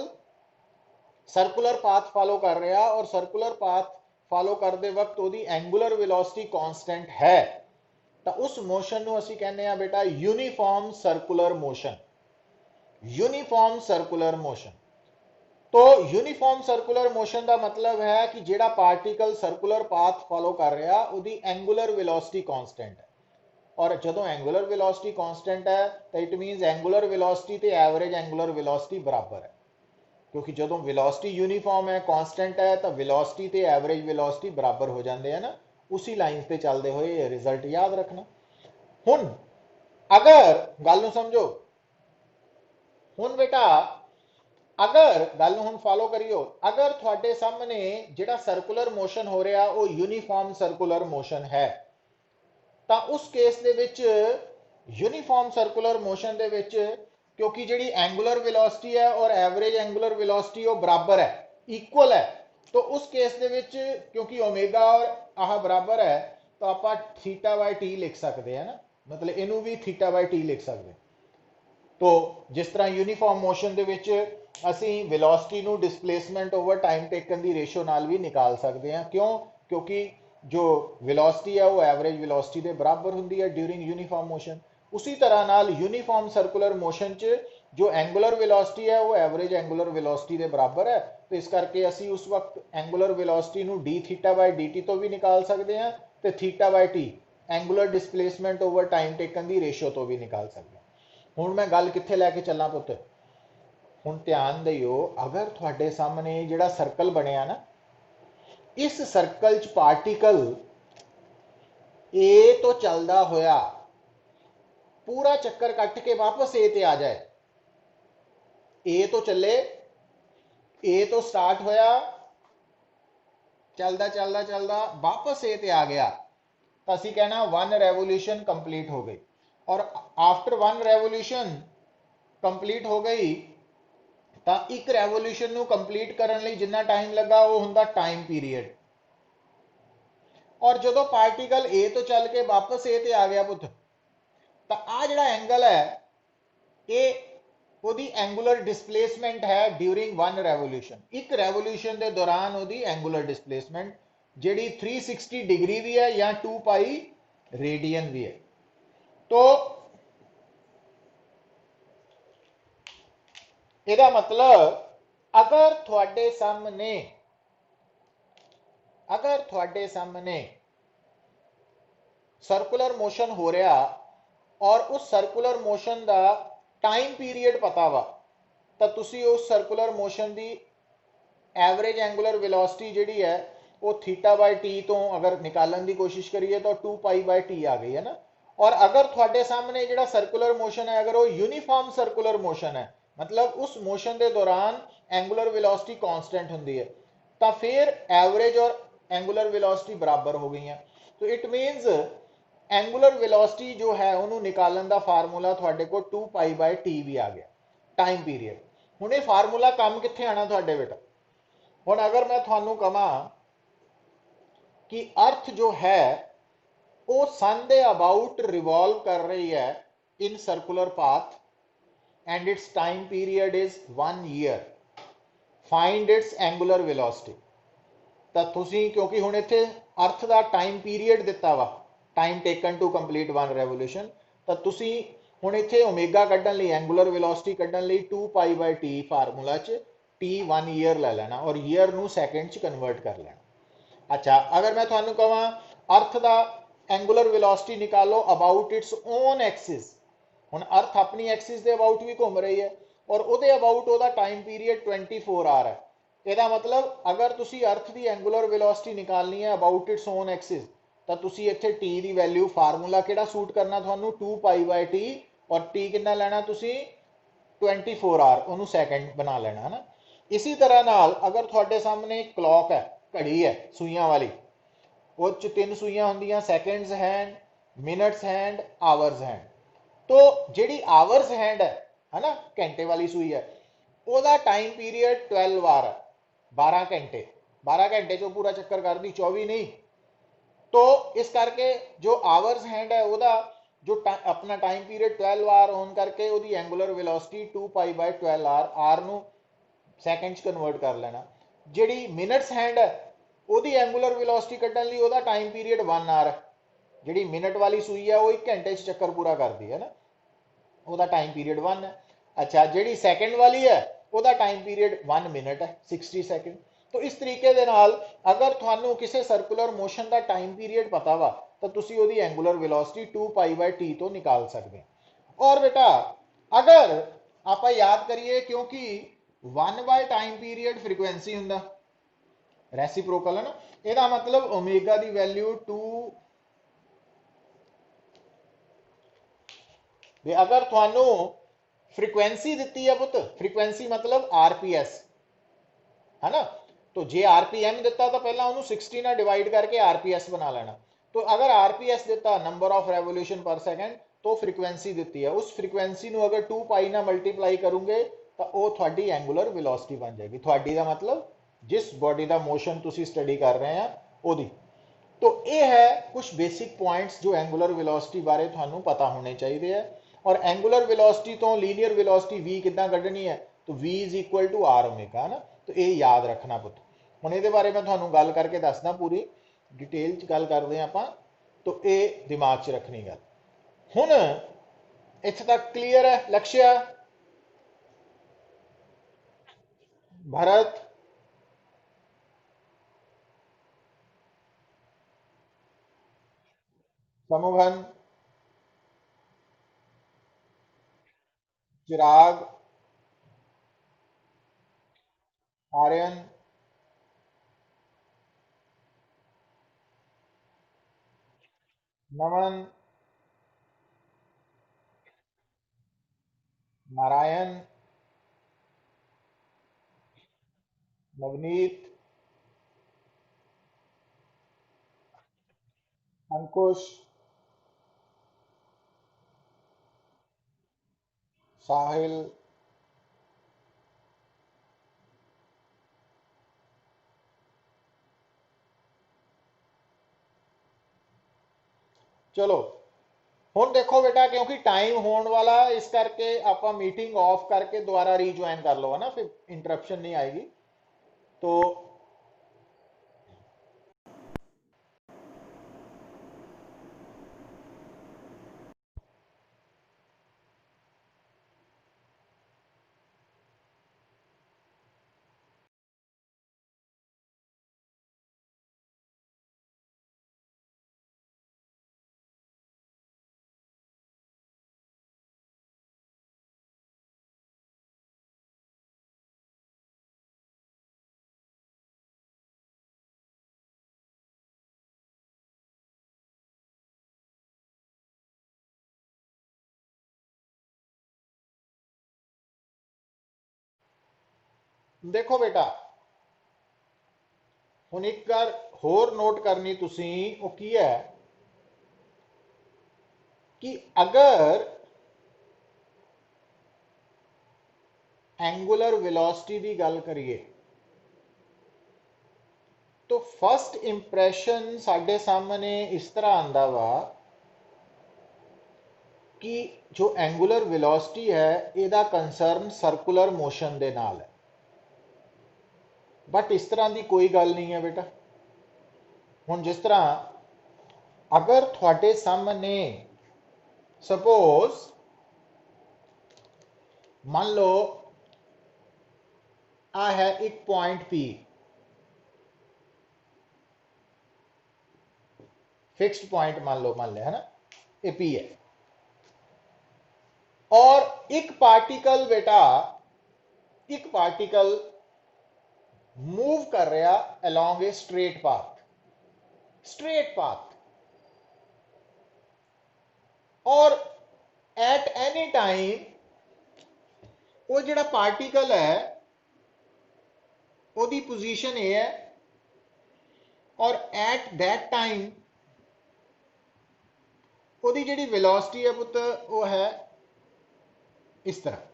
सर्कुलर पाथ फॉलो कर रहा और सर्कुलर पाथ फॉलो करते वक्त वो एंगुलर वेलोसिटी कांस्टेंट है तो उस मोशन को असीं कहने आ बेटा uniform circular motion. Uniform circular motion. तो यूनीफॉर्म सर्कुलर मोशन का मतलब है कि जेड़ा पार्टिकल सर्कुलर पाथ फॉलो कर रहा उसकी एंगुलर वेलोसिटी कांस्टेंट है, और जदों एंगुलर वेलोसिटी कांस्टेंट है तो इट मीनस एंगुलर वेलोसिटी ते एवरेज एंगुलर वेलोसिटी बराबर है, क्योंकि जो वेलोसिटी यूनीफॉर्म है कांस्टेंट है तो वेलोसिटी ते एवरेज वेलोसिटी बराबर हो जाते हैं ना। उसी लाइन पे चलते हुए रिजल्ट याद रखना। हुण अगर गल नूं समझो, हुण बेटा अगर गल नूं हुण फॉलो करियो, अगर तुहाडे सामने जिहड़ा सर्कुलर मोशन हो रहा वो यूनीफॉर्म सर्कुलर मोशन है तो उस केस दे विच यूनीफॉर्म सर्कुलर मोशन दे विच क्योंकि जी एंगुलर वेलोसिटी है और एवरेज एंगुलर वेलोसिटी वो बराबर है, इक्वल है, तो उस केस दे विच क्योंकि ओमेगा और आह बराबर है तो आप थीटा बाय टी लिख सकते हैं ना, मतलब इनू भी थीटा बाय टी लिख सकते। तो जिस तरह यूनीफॉर्म मोशन दे विच असी वेलोसिटी नू डिस्प्लेसमेंट ओवर टाइम टेकन की रेशो नाल भी निकाल सकते हैं। क्यों? क्योंकि जो वेलोसिटी है वो एवरेज वेलोसिटी के बराबर होंदी है ड्यूरिंग यूनीफॉर्म मोशन। उसी तरह नाल यूनीफॉर्म सर्कुलर मोशन च जो एंगुलर वेलोसिटी है वो एवरेज एंगुलर वेलोसिटी के बराबर है, तो इस करके असी उस वक्त एंगुलर वेलोसिटी नू D theta by D T तो भी निकाल सकते हैं, तो theta by T angular displacement over time taken की रेशो तो भी निकाल सकते हैं। हुण मैं गल कित्थे लैके चलना पुत्त, हुण ध्यान दियो, अगर तुहाडे सामने जिहड़ा सर्कल बनिया ना, इस सर्कल च पार्टिकल ए तो चलदा होया पूरा चक्कर कट के वापस ए ते आ जाए, ए तो चले, ए तो स्टार्ट होया, चलदा चलदा चलदा वापस ए ते आ गया, तो असीं कहना वन रेवोल्यूशन कंप्लीट हो गई। और आफ्टर वन रेवोल्यूशन कंप्लीट हो गई तो एक रेवोल्यूशन नू कंप्लीट करने लई जिन्ना टाइम लगा वो हुंदा टाइम पीरियड। और जो पार्टिकल ए तो चल के वापस ए ते आ गया पुत, तो आ जिहड़ा एंगल है ये ओदी एंगुलर डिस्प्लेसमेंट है ड्यूरिंग वन रेवोल्यूशन। एक रेवोल्यूशन के दौरान ओदी एंगुलर डिस्प्लेसमेंट जिहड़ी 360 डिग्री भी है या 2 पाई रेडियन भी है। तो ਇਹਦਾ मतलब अगर थोड़े सामने सर्कुलर मोशन हो रहा और उस सर्कुलर मोशन का टाइम पीरियड पता वा तो तुसी उस सर्कुलर मोशन की एवरेज एंगुलर वेलोसिटी जी है वो थीटा बाय टी तो अगर निकालन की कोशिश करिए तो 2π/t आ गई है ना। और अगर थोड़े सामने जो सर्कुलर मोशन है अगर वो यूनीफॉर्म सर्कुलर मोशन है मतलब उस मोशन के दौरान एंगुलर वेलोसिटी कांस्टेंट होंगी है तो फिर एवरेज और एंगुलर वेलोसिटी बराबर हो गई हैं। तो इट मीनस एंगुलर वेलोसिटी जो है उन्होंने निकालन का फार्मूला थोड़े को 2π/t भी आ गया टाइम पीरियड। हूँ ये फार्मूला काम कितने आना थोड़े बेटा। हूँ अगर मैं थानू कहा कि अर्थ जो है वो सन के अबाउट रिवॉल्व कर रही है in circular path and it's time period is 1 year find its angular velocity. तो तुसी क्योंकि हुण इत्थे अर्थ का टाइम पीरियड दिता वा time taken to complete 1 revolution तो तुसी हुण इत्थे ओमेगा कड्ढण लई एंगुलर वेलोसिटी कड्ढण लई 2π/t फार्मूला च t 1 ईयर ले लेना और ईयर नू सैकेंड च कन्वर्ट कर लेना। अच्छा अगर मैं थानू कहां अर्थ का एंगुलर वेलोसिटी निकालो अबाउट इट्स ओन एक्सिस। हुण अर्थ अपनी एक्सिस के अबाउट भी घूम रही है और ਉਹਦੇ अबाउट ਉਹਦਾ टाइम पीरियड 24 आवर है। ਇਹਦਾ मतलब अगर ਤੁਸੀਂ अर्थ की एंगुलर वेलोसिटी निकालनी है अबाउट इट्स ओन एक्सिस तो ਤੁਸੀਂ ਇੱਥੇ t की वैल्यू फार्मूला ਕਿਹੜਾ सूट करना ਤੁਹਾਨੂੰ 2π/t और t कितना लेना ਤੁਸੀਂ 24 आवर ਉਹਨੂੰ सैकेंड बना लेना है ना। इसी तरह नाल अगर थोड़े सामने क्लॉक है घड़ी है सूइयां वाली वो तीन सूइयां होंदियां seconds hand minutes hand hours hand. तो जी आवर्स हैंड है ना घंटे वाली सूई है वह टाइम पीरियड 12 आवर है 12 घंटे 12 घंटे चो पूरा चक्कर कर दी 24 नहीं। तो इस करके जो आवर्स हैंड है वह जो अपना टाइम पीरियड 12 आवर होने करके वो एंगुलर वेलोसिटी 2π/12 आवर आर नू सैकेंड कन्वर्ट कर लेना। जी मिनट्स हैंड है वो एंगुलर वेलोसिटी कड्ढण लई ਉਹਦਾ टाइम पीरियड 1 आवर है। जी मिनट वाली सूई है वो 1 घंटे चक्कर पूरा करती है ना ਉਹਦਾ टाइम पीरियड 1 है। अच्छा जी सैकेंड वाली है ਉਹਦਾ टाइम पीरियड 1 मिनट है 60 सैकेंड। तो इस तरीके दे नाल अगर थानू किसी सर्कुलर मोशन का टाइम पीरियड पता वा तो तुसी ਉਹਦੀ एंगुलर वेलोसिटी 2π/t तो निकाल सकते हैं। और बेटा अगर आप याद करिए क्योंकि 1 बाय टाइम पीरियड फ्रीक्वेंसी हुंदा रेसिप्रोकल है ना ਇਹਦਾ मतलब ओमेगा की वैल्यू 2 अगर थानू फ्रीक्वेंसी दी है पुत फ्रीक्वेंसी मतलब आरपीएस है ना। तो जे आरपीएम दिता तो पहला उन्होंने 60 ना डिवाइड करके आरपीएस बना लेना। तो अगर आरपीएस दिता नंबर ऑफ रेवोल्यूशन पर सेकेंड तो फ्रीक्वेंसी दी है उस फ्रीक्वेंसी को अगर 2π ना मल्टीप्लाई करोगे तो वो थोड़ी एंगुलर वेलोसिटी बन जाएगी। थोड़ी का मतलब जिस बॉडी का मोशन तुसी स्टडी कर रहे हैं ओदी। तो ये है कुछ बेसिक पॉइंट्स जो एंगुलर वेलोसिटी बारे थानू पता होने चाहिए है। और एंगुलर वेलोसिटी तो लीनियर वेलोसिटी v कितना कढ़नी है तो v is equal to R omega ना। तो ये याद रखना पुत। हुण ये बारे मैं थानू गल करके दसदा पूरी डिटेल च गल करते हैं आप। तो ये दिमाग च रखनी गल। हुण इत्थे तक क्लीयर है लक्ष्य भरत समुघन चिराग आर्यन नमन नारायण नवनीत अंकुश साहिल चलो हुण देखो बेटा क्योंकि टाइम होने वाला इस करके आप मीटिंग ऑफ करके दोबारा रीज्वाइन कर लो है ना फिर इंटरप्शन नहीं आएगी। तो देखो बेटा हुण एक गल होर नोट करनी तुसी वो की है कि अगर एंगुलर वेलोसिटी की गल करिए तो फस्ट इंप्रैशन साडे सामने इस तरह आंदा वा कि जो एंगुलर वेलोसिटी है ਇਹਦਾ कंसर्न सर्कुलर मोशन ਦੇ ਨਾਲ है बट इस तरह की कोई गल नहीं है बेटा हुण जिस तरह अगर थोड़े सामने सपोज मान लो आ है एक पॉइंट पी फिक्स्ड पॉइंट मान ले है ना ये पी है और एक पार्टिकल बेटा एक पार्टिकल मूव कर रहा अलोंग ए स्ट्रेट पाथ और एट एनी टाइम वो जिहड़ा पार्टिकल है ओदी पोजीशन ये है और एट दैट टाइम ओदी जिहड़ी वेलोसिटी है पुत वो है इस तरह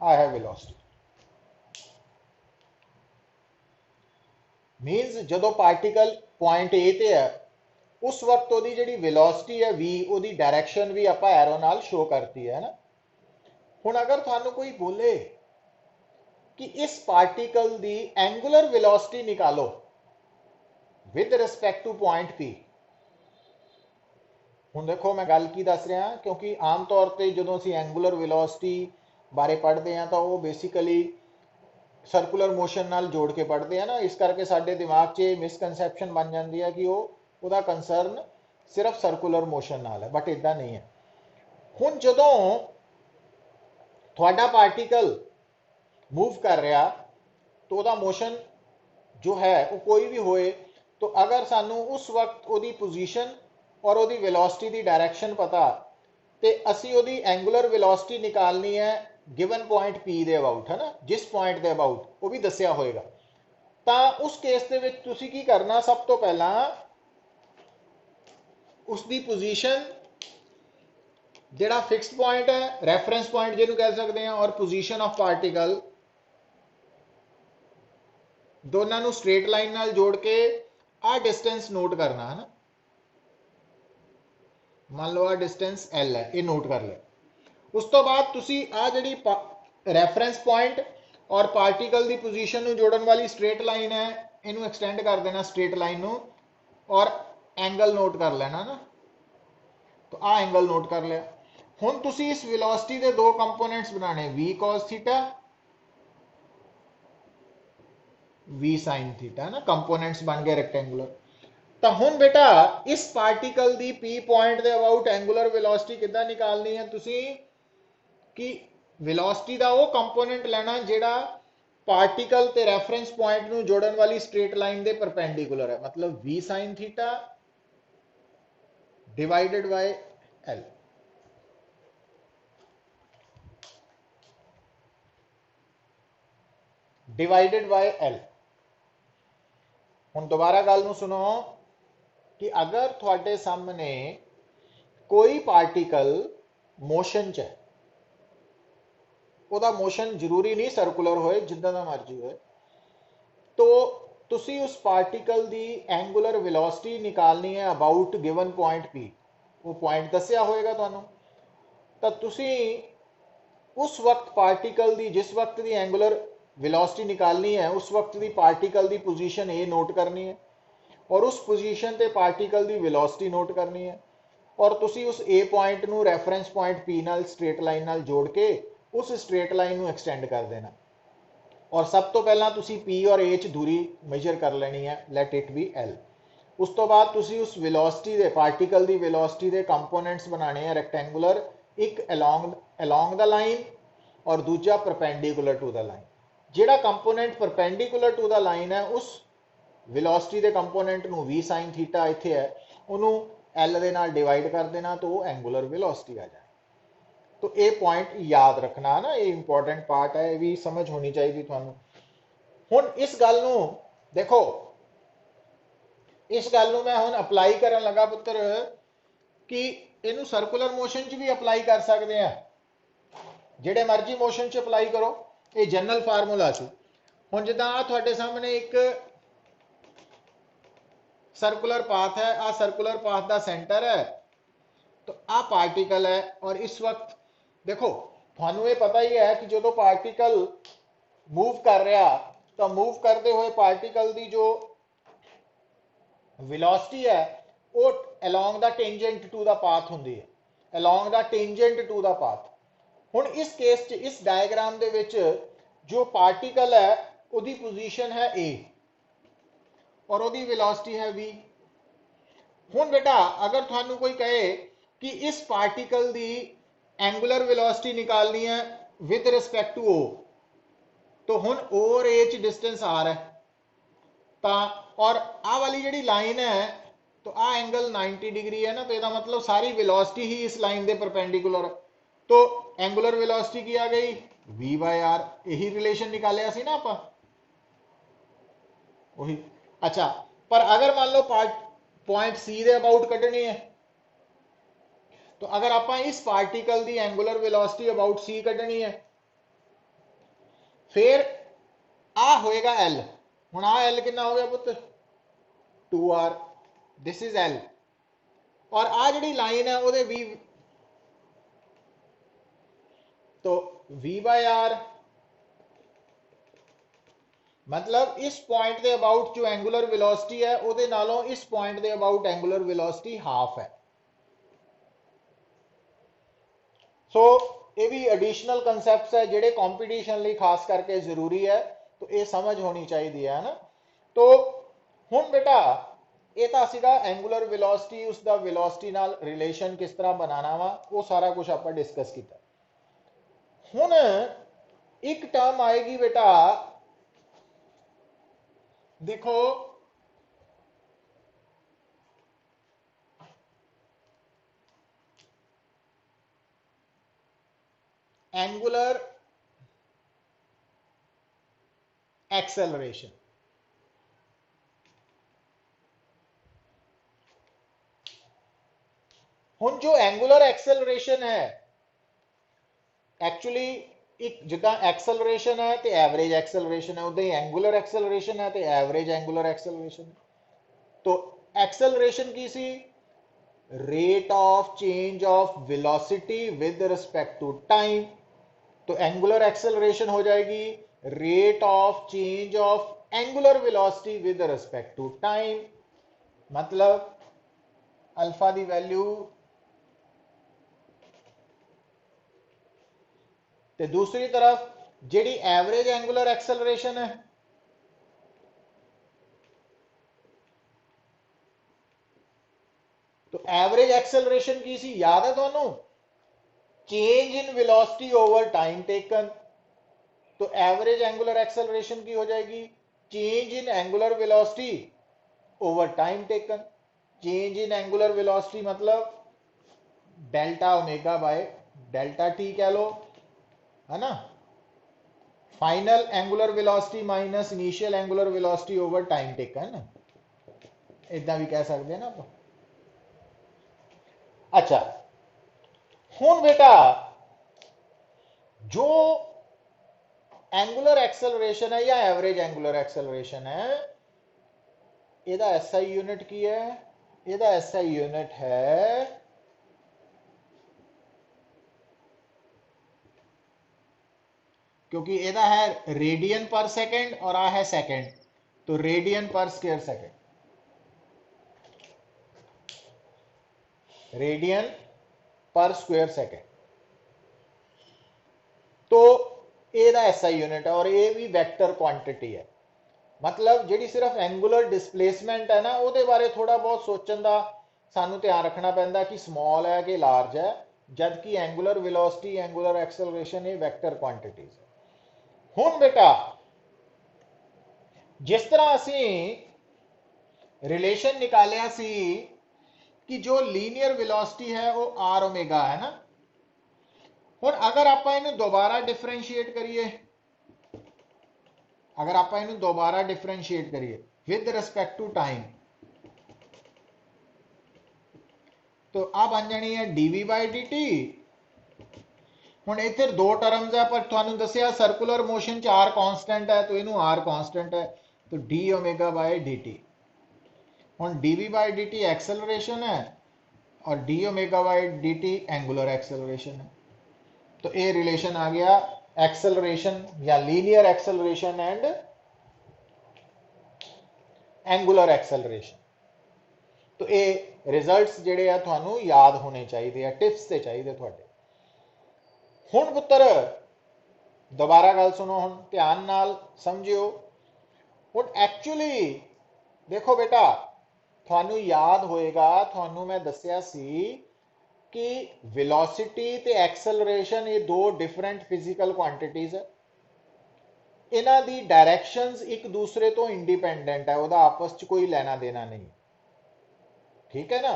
आ है वेलोसिटी मीनस जदों पार्टिकल पॉइंट ए ते है उस वक्त ओदी जिहड़ी वेलोसिटी है वी ओदी डायरेक्शन भी आपां एरो नाल शो करती है ना हुण अगर थानू कोई बोले कि इस पार्टिकल दी एंगुलर वेलोसिटी निकालो with respect two point P हुण देखो मैं गल की दस रहा क्योंकि आम तौर पर जो असीं एंगुलर वेलोसिटी बारे पढ़ते हैं तो वो बेसिकली सर्कुलर मोशन नाल जोड़ के पढ़ते हैं ना इस करके साडे दिमाग 'च मिसकनसैप्शन बन जाती है कि वो कंसर्न सिर्फ सर्कुलर मोशन नाल है बट इदा नहीं है हुण जदों थोड़ा पार्टिकल मूव कर रहा तो वह मोशन जो है वो कोई भी होए तो अगर सानू उस वक्त वो पोजीशन और वो वेलोसिटी की डायरेक्शन पता तो असी वो एंगुलर वेलोसिटी निकालनी है given point P they about है ना जिस पॉइंट के अबाउट वो भी दसिया होएगा तो उस केस के विच तुसी की करना सब तो पहला उसकी पोजीशन जिहड़ा फिक्स्ड पॉइंट है रेफरेंस पॉइंट जिन्होंने कह सकते हैं और पोजीशन ऑफ पार्टिकल दोनों स्ट्रेट लाइन नाल जोड़ के आ डिस्टेंस नोट करना है ना मान लो आ डिस्टेंस एल है ये नोट कर ले उस तो बाद तुसी आ जिहड़ी रेफरेंस पॉइंट और पार्टिकल की पोजीशन नूं जोड़न वाली स्ट्रेट लाइन है इनू एक्सटेंड कर देना स्ट्रेट लाइन नूं और एंगल नोट कर लेना ना तो आ एंगल नोट कर लिया हुण तुसी इस वेलोसिटी के दो कंपोनेंट्स बनाने V cos theta V sine theta ना कंपोनेंट्स बन गए रेक्टेंगुलर तो हुण बेटा इस पार्टिकल की पी पॉइंट के अबाउट एंगुलर वेलोसिटी किद्दां निकालनी है तुसी कि वेलोसिटी का वो कंपोनेंट लेना जिहड़ा पार्टिकल ते रेफरेंस पॉइंट नूं जोड़न वाली स्ट्रेट लाइन दे परपेंडिकुलर है मतलब V sine theta divided by L divided by L हुण दोबारा गल नूं सुनो कि अगर थोड़े सामने कोई पार्टिकल मोशन च है ਉਹਦਾ मोशन जरूरी नहीं सर्कुलर होए जिद्दां दा मर्जी होए तो तुसी उस पार्टिकल की एंगुलर वेलोसिटी निकालनी है अबाउट गिवन पॉइंट पी वो पॉइंट दसिया होएगा तुहानू तो तुसी उस वक्त पार्टिकल की जिस वक्त की एंगुलर वेलोसिटी निकालनी है उस वक्त की पार्टिकल की पोजीशन ए नोट करनी है और उस पोजीशन ते पार्टिकल की वेलोसिटी नोट करनी है और तुसी उस ए पॉइंट नू रेफरेंस पॉइंट पी नाल स्ट्रेट लाइन नाल जोड़ के उस स्ट्रेट लाइन नू एक्सटेंड कर देना और सब तो पहला तुसी पी और ए च दूरी मेजर कर लेनी है लेट इट बी एल उस तो बाद तुसी उस वेलोसिटी दे पार्टिकल की वेलोसिटी के कंपोनेंट्स बनाने हैं रेक्टेंगुलर एक अलोंग द लाइन और दूजा परपेंडिकुलर टू द लाइन जिहड़ा component perpendicular to the line है उस वेलोसिटी के कंपोनेंट नू वी साइन थीटा इत्थे है उन्होंने एल दे नाल डिवाइड कर देना तो वो एंगुलर वेलोसिटी आ जाए तो ये पॉइंट याद रखना ना, ये इंपॉर्टेंट पार्ट है, ये भी समझ होनी चाहिए थानू। हुण इस गल नू देखो, इस गल नू मैं हुण अप्लाई करन लगा पुत्र कि इनू सर्कुलर मोशन च भी अप्लाई कर सकते हैं, ਜਿਹੜੇ मर्जी मोशन च अप्लाई करो, ये जनरल फार्मूला सी। हुण जिद्दां आ तुहाडे सामने एक सर्कुलर पाथ है, आ सर्कुलर पाथ का सेंटर है, तो आ पार्टिकल है, और इस वक्त देखो थानू ये पता ही है कि जो पार्टिकल मूव कर रहा, तो मूव करते हुए पार्टिकल की जो वेलोसिटी है वो along the tangent to the path होंदी है, along the tangent to the path. हुण इस केस च इस डायग्राम दे विच जो पार्टिकल है उसकी पोजीशन है ए और उसकी वेलोसिटी है वी। हुण बेटा अगर थानू कोई कहे कि इस पार्टिकल की एंगुलर वेलोसिटी निकालनी है विद रिस्पेक्ट टू ओ, तो हुण ओ और ए च डिस्टेंस आर है, और आ वाली जी लाइन है, तो आ एंगल 90 डिग्री है ना, तो यह मतलब सारी वेलोसिटी ही इस लाइन के परपेंडिकुलर है, तो एंगुलर वेलोसिटी की आ गई v बाय आर, यही रिलेशन निकालिया सी ना आप वही। अच्छा, पर अगर मान लो पॉइंट सी दे अबाउट कटनी है, तो अगर आप इस पार्टिकल की एंगुलर वेलोसिटी अबाउट सी कटनी है, फिर आ होएगा एल। हुण आ एल कितना हो गया पुत्र 2r, दिस इज एल, और आ जी लाइन है वो v, तो v बाय आर मतलब इस पॉइंट के अबाउट जो एंगुलर वेलोसिटी है वो नालों इस पॉइंट के अबाउट एंगुलर वेलोसिटी हाफ है। सो ये भी एडिशनल कंसैप्ट्स है जेडे कॉम्पीटिशन लिए खास करके जरूरी है, तो ये समझ होनी चाहिए है ना। तो हुण बेटा ये तो सीगा एंगुलर वेलोसिटी, उसका वेलोसिटी नाल रिलेशन किस तरह बनाना वा, वो सारा कुछ आप डिस्कस किया। हुण एक टर्म आएगी बेटा, देखो एंगुलर एक्सेलरेशन। हुण जो एंगुलर एक्सेलरेशन है एक्चुअली एक जिदा एक्सेलरेशन है तो एवरेज एक्सेलरेशन है, उदा ही एंगुलर एक्सेलरेशन है तो एवरेज एंगुलर एक्सेलरेशन। तो एक्सेलरेशन की सी rate of change of velocity with respect to time, तो एंगुलर एक्सेलरेशन हो जाएगी rate of change of angular velocity with respect to time, मतलब अल्फा की वैल्यू, तो दूसरी तरफ जेडी एवरेज एंगुलर एक्सेलरेशन है, तो एवरेज एक्सेलरेशन की सी याद है दोनों, change in velocity over time taken, तो एवरेज एंगुलर एक्सेलरेशन की हो जाएगी change in angular velocity over time taken. Change in angular velocity मतलब delta omega by delta T कह लो, है ना, final angular velocity minus initial angular velocity over time taken, इदा भी कह सकते हैं ना आप। अच्छा, हुण बेटा जो एंगुलर एक्सेलरेशन है या एवरेज एंगुलर एक्सेलरेशन है, ਇਹਦਾ SI यूनिट की है, ਇਹਦਾ SI यूनिट है क्योंकि ਇਹਦਾ है रेडियन पर सेकेंड और आ है सेकेंड, तो रेडियन पर स्क्वायर सेकेंड, रेडियन पर स्क्वायर सेकेंड, तो ਇਹਦਾ SI यूनिट है, और ये भी वैक्टर क्वांटिटी है। मतलब जी सिर्फ एंगुलर डिसप्लेसमेंट है ना, वो बारे थोड़ा बहुत सोचने का सानू ध्यान रखना पैंदा कि स्मॉल है कि लार्ज है, जबकि एंगुलर वेलोसिटी एंगुलर एक्सेलरेशन ये वैक्टर क्वांटिटीज है। हुण बेटा जिस तरह असी रिलेशन निकालिया सी कि जो लीनियर वेलोसिटी है वो आर ओमेगा है ना, हुण अगर आप इन्हें दोबारा डिफरेंशिएट करिए, अगर आप इन्हें दोबारा डिफरेंशिएट करिए विद रिस्पेक्ट टू टाइम, तो आ बन जानी है dv बाय dt। ਹੁਣ ਇੱਥੇ ਦੋ ਟਰਮਸ ਹੈ, ਪਰ ਤੁਹਾਨੂੰ ਦੱਸਿਆ ਸਰਕੂਲਰ ਮੋਸ਼ਨ ਚ r ਕਾਂਸਟੈਂਟ ਹੈ, तो ਇਹਨੂੰ r ਕਾਂਸਟੈਂਟ ਹੈ, तो d ओमेगा बाय dt। ਹੁਣ dv बाय dt एक्सेलरेशन है और d omega by dt angular acceleration है, तो ये रिलेशन आ गया एक्सेलरेशन या linear acceleration and angular acceleration. तो ये रिजल्ट्स ਜਿਹੜੇ ਆ ਤੁਹਾਨੂੰ याद होने चाहिए, टिप्स ਤੇ ਚਾਹੀਦੇ ਤੁਹਾਡੇ। ਹੁਣ ਪੁੱਤਰ दोबारा गल सुनो, ਹੁਣ ध्यान नाल समझियो। ਹੁਣ एक्चुअली देखो बेटा, ਤੁਹਾਨੂੰ याद होएगा, ਤੁਹਾਨੂੰ मैं दसिया सी कि वेलोसिटी ते एक्सेलरेशन ये दो डिफरेंट फिजिकल क्वांटिटीज है, इन्हां दी डायरेक्शंस एक दूसरे तो इंडिपेंडेंट है, उहदा आपस च कोई लेना देना नहीं, ठीक है ना।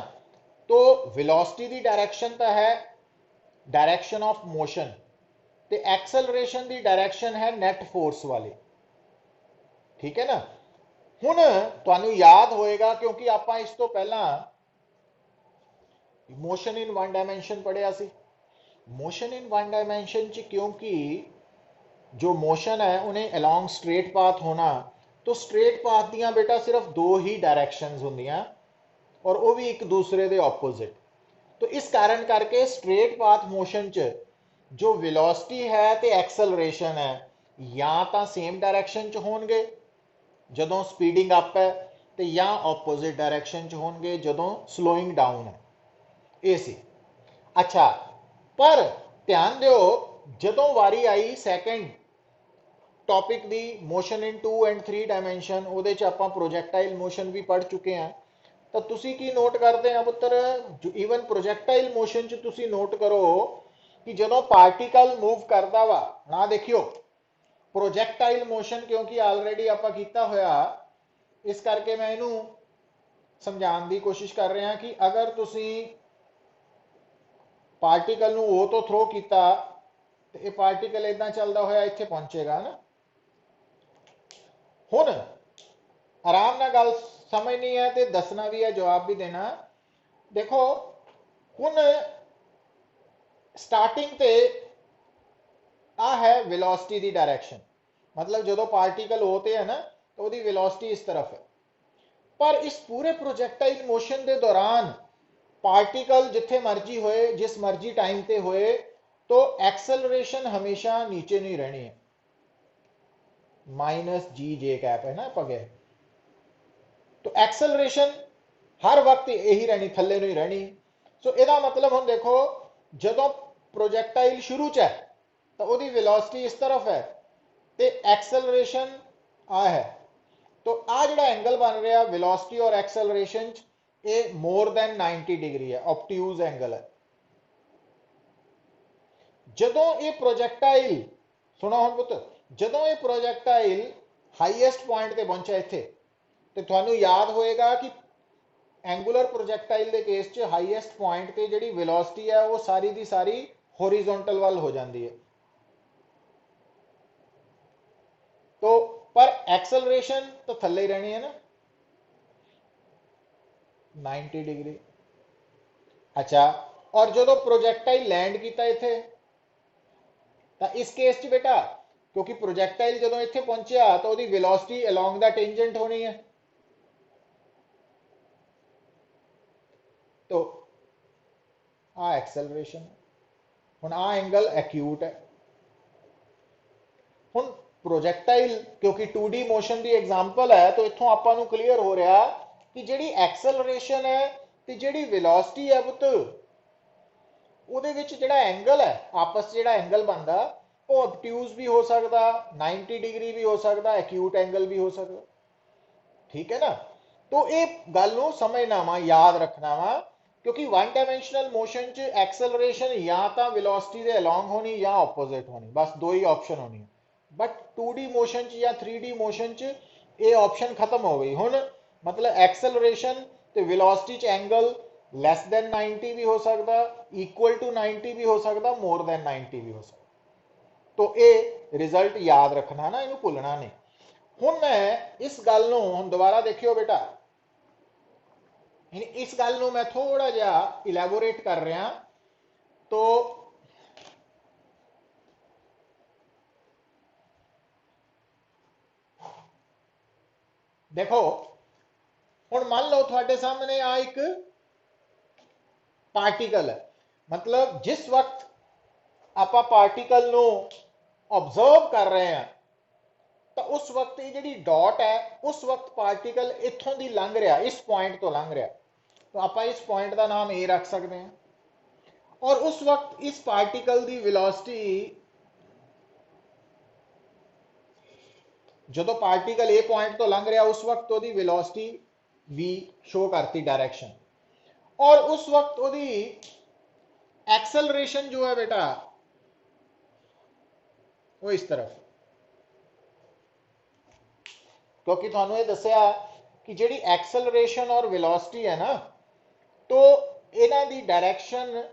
तो वेलोसिटी दी डायरेक्शन तो है डायरेक्शन ऑफ मोशन, ते एक्सेलरेशन दी डायरेक्शन है नेट फोर्स वाली, ठीक है ना। हुण तुहानू याद होएगा, क्योंकि आपां इस तो पहला मोशन इन वन डायमेंशन पढ़िया सी। मोशन इन वन डायमेंशन च क्योंकि जो मोशन है उन्हें अलॉन्ग स्ट्रेट पाथ होना, तो स्ट्रेट पाथ दियां बेटा सिर्फ दो ही डायरेक्शंस होंदियां और वो भी एक दूसरे दे ऑपोजिट। तो इस कारण करके स्ट्रेट पाथ मोशन च जो वेलोसिटी है ते एक्सेलरेशन है या तो सेम डायरेक्शन च होणगे जदों स्पीडिंग अप है, ते या ऑपोजिट डायरेक्शन च होणगे जदों स्लोइंग डाउन है, ये सी। अच्छा, पर ध्यान दिओ जदों वारी आई सैकेंड टॉपिक दी मोशन इन 2 एंड 3 डायमेंशन, उहदे च आपां प्रोजैक्टाइल मोशन भी पढ़ चुके हैं। तो तुसी की नोट करते हैं पुत्र, ईवन प्रोजैक्टाइल मोशन च तुसी नोट करो कि जदों पार्टिकल मूव करता वा ना, देखियो प्रोजैक्टाइल मोशन क्योंकि ऑलरेडी आपां कीता होया, इस करके मैं इनू समझाने की कोशिश कर रहा कि अगर तुसी पार्टिकल नू ओ तो थ्रो किया तो ये पार्टिकल इदा चलता होया इत्थे पहुंचेगा ना। हुण आराम नाल गल समझनी है तो दसना भी है, जवाब भी देना। देखो हुण स्टार्टिंग ते आ है वेलोसिटी दी डायरेक्शन, मतलब जो पार्टिकल होते हैं ना तो उसकी वेलोसिटी इस तरफ है, पर इस पूरे प्रोजैक्टाइल मोशन के दौरान पार्टिकल जिथे मर्जी होए, जिस मर्जी टाइम पे होए, तो एक्सेलरेशन हमेशा नीचे नहीं रहनी है, माइनस जी जे कैप है ना पगे, तो एक्सेलरेशन हर वक्त यही रहनी, थले नहीं रहनी। सो इसका मतलब हम देखो जदों प्रोजैक्टाइल शुरू च है तो उसकी वेलोसिटी इस तरफ है, तो एक्सेलरेशन आ है, तो आ जिहड़ा एंगल बन रहा वेलोसिटी और एक्सेलरेशन ये मोर दैन 90 डिग्री है, ऑब्ट्यूज एंगल है। जदों ये प्रोजैक्टाइल सुनो हम पुत्र, जदों ये प्रोजैक्टाइल हाईएस्ट पॉइंट ते पहुंचा इत्थे, तो तुहानू याद होएगा कि एंगुलर प्रोजैक्टाइल के केस च हाईएस्ट पॉइंट ते जिहड़ी वेलोसिटी है वो सारी दी सारी होरिजोनटल वाल हो जाती है, तो पर एक्सेलरेशन तो थले ही रहनी है ना 90 डिग्री। अच्छा, और जो प्रोजैक्टाइल लैंड किया इत्थे, तो इस केस च बेटा क्योंकि प्रोजैक्टाइल जो इत्थे पहुंचा तो उसकी वेलोसिटी अलॉन्ग द टेंजेंट होनी है, तो आ एक्सेलरेशन है। हुण आ एंगल एक्यूट है। हुण प्रोजैक्टाइल क्योंकि 2D मोशन की एग्जाम्पल है, तो इत्थों आपां नूं क्लीयर हो रहा कि जिहड़ी एक्सेलरेशन है ते जिहड़ी वेलोसिटी है पुत, उहदे विच जिहड़ा एंगल है आपस जिहड़ा एंगल बनदा वो ऑब्ट्यूज भी हो सकता, 90 डिग्री भी हो सकता, एक्यूट एंगल भी हो सकता, ठीक है ना। तो ये गल नूं समझना वा, याद रखना वा, क्योंकि वन डायमेंशनल मोशन च एक्सेलरेशन या तो वेलोसिटी दे अलॉन्ग होनी या ऑपोजिट होनी, बस दो ही ऑप्शन होनी। बट 2D मोशन च या 3D मोशन च ये ऑप्शन खत्म हो गई। हुण मतलब एक्सेलरेशन ते वेलोसिटी च एंगल ਲੈਸ ਦੈਨ 90 भी हो सकता, इक्वल टू 90 भी हो सकता, मोर देन 90 भी हो सकता। तो ये रिजल्ट याद रखना ना, इन्हों भुलना नहीं। हुण मैं इस गल नूं हुण दोबारा देखियो बेटा, इस गल नूं मैं थोड़ा जिहा इलैबोरेट कर रहा। तो देखो हुण मान लो तुहाडे सामने आ एक पार्टिकल है, मतलब जिस वक्त आपां पार्टिकल नूं ऑब्जर्व कर रहे हैं, तो उस वक्त ये जी डॉट है, उस वक्त पार्टिकल इत्थों दी लंघ रहा, इस पॉइंट तो लंघ रहा, तो आप इस पॉइंट का नाम ए रख सकते हैं। और उस वक्त इस पार्टिकल की वेलोसिटी, जो पार्टिकल ए पॉइंट तो लंघ रहा, उस वक्त वो वेलोसिटी वी शो करती डायरेक्शन। और उस वक्त वो एक्सेलरेशन जो है बेटा वो इस तरफ, क्योंकि थानू ये दसिया कि जी एक्सेलरेशन और वेलोसिटी है ना, तो इन्हां दी direction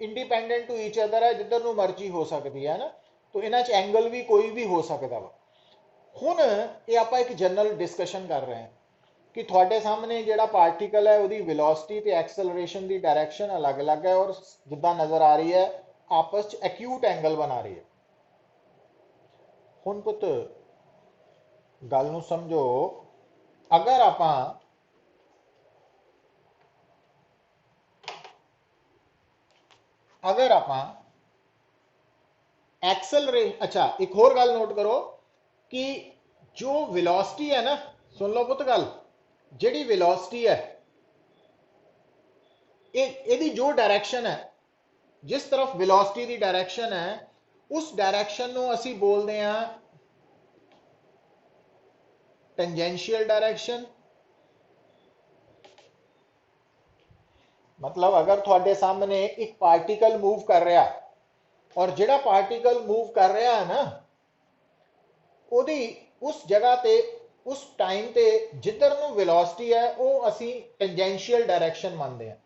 independent to each other है, जिधर नूं मर्जी हो सकती है ना। तो इन्हां च एंगल भी कोई भी हो सकता वा। हुण ये आपां एक जनरल डिस्कशन कर रहे हैं कि थोड़े सामने जिहड़ा पार्टिकल है उसकी वेलोसिटी ते एक्सेलरेशन की डायरेक्शन अलग अलग है, और जिद्दां नज़र आ रही है आपस च एक्यूट एंगल बना रही है। हुण पुत गल नूं समझो, अगर आपां एक्सेलरे, अच्छा एक होर गल नोट करो कि जो वेलोसिटी है ना, सुन लो पुत गल, जिहड़ी वेलोसिटी है ये जो डायरेक्शन है, जिस तरफ वेलोसिटी की डायरेक्शन है, उस डायरेक्शन नूं असीं बोलदे हां टेंजेंशियल डायरेक्शन। मतलब अगर थोड़े सामने एक पार्टिकल मूव कर रहा, और जिहड़ा पार्टिकल मूव कर रहा है ना, ਉਹਦੀ उस जगह ते उस टाइम ते जिधर ਨੂੰ वेलोसिटी है वो ਅਸੀਂ टेंजेंशियल डायरेक्शन मानते हैं,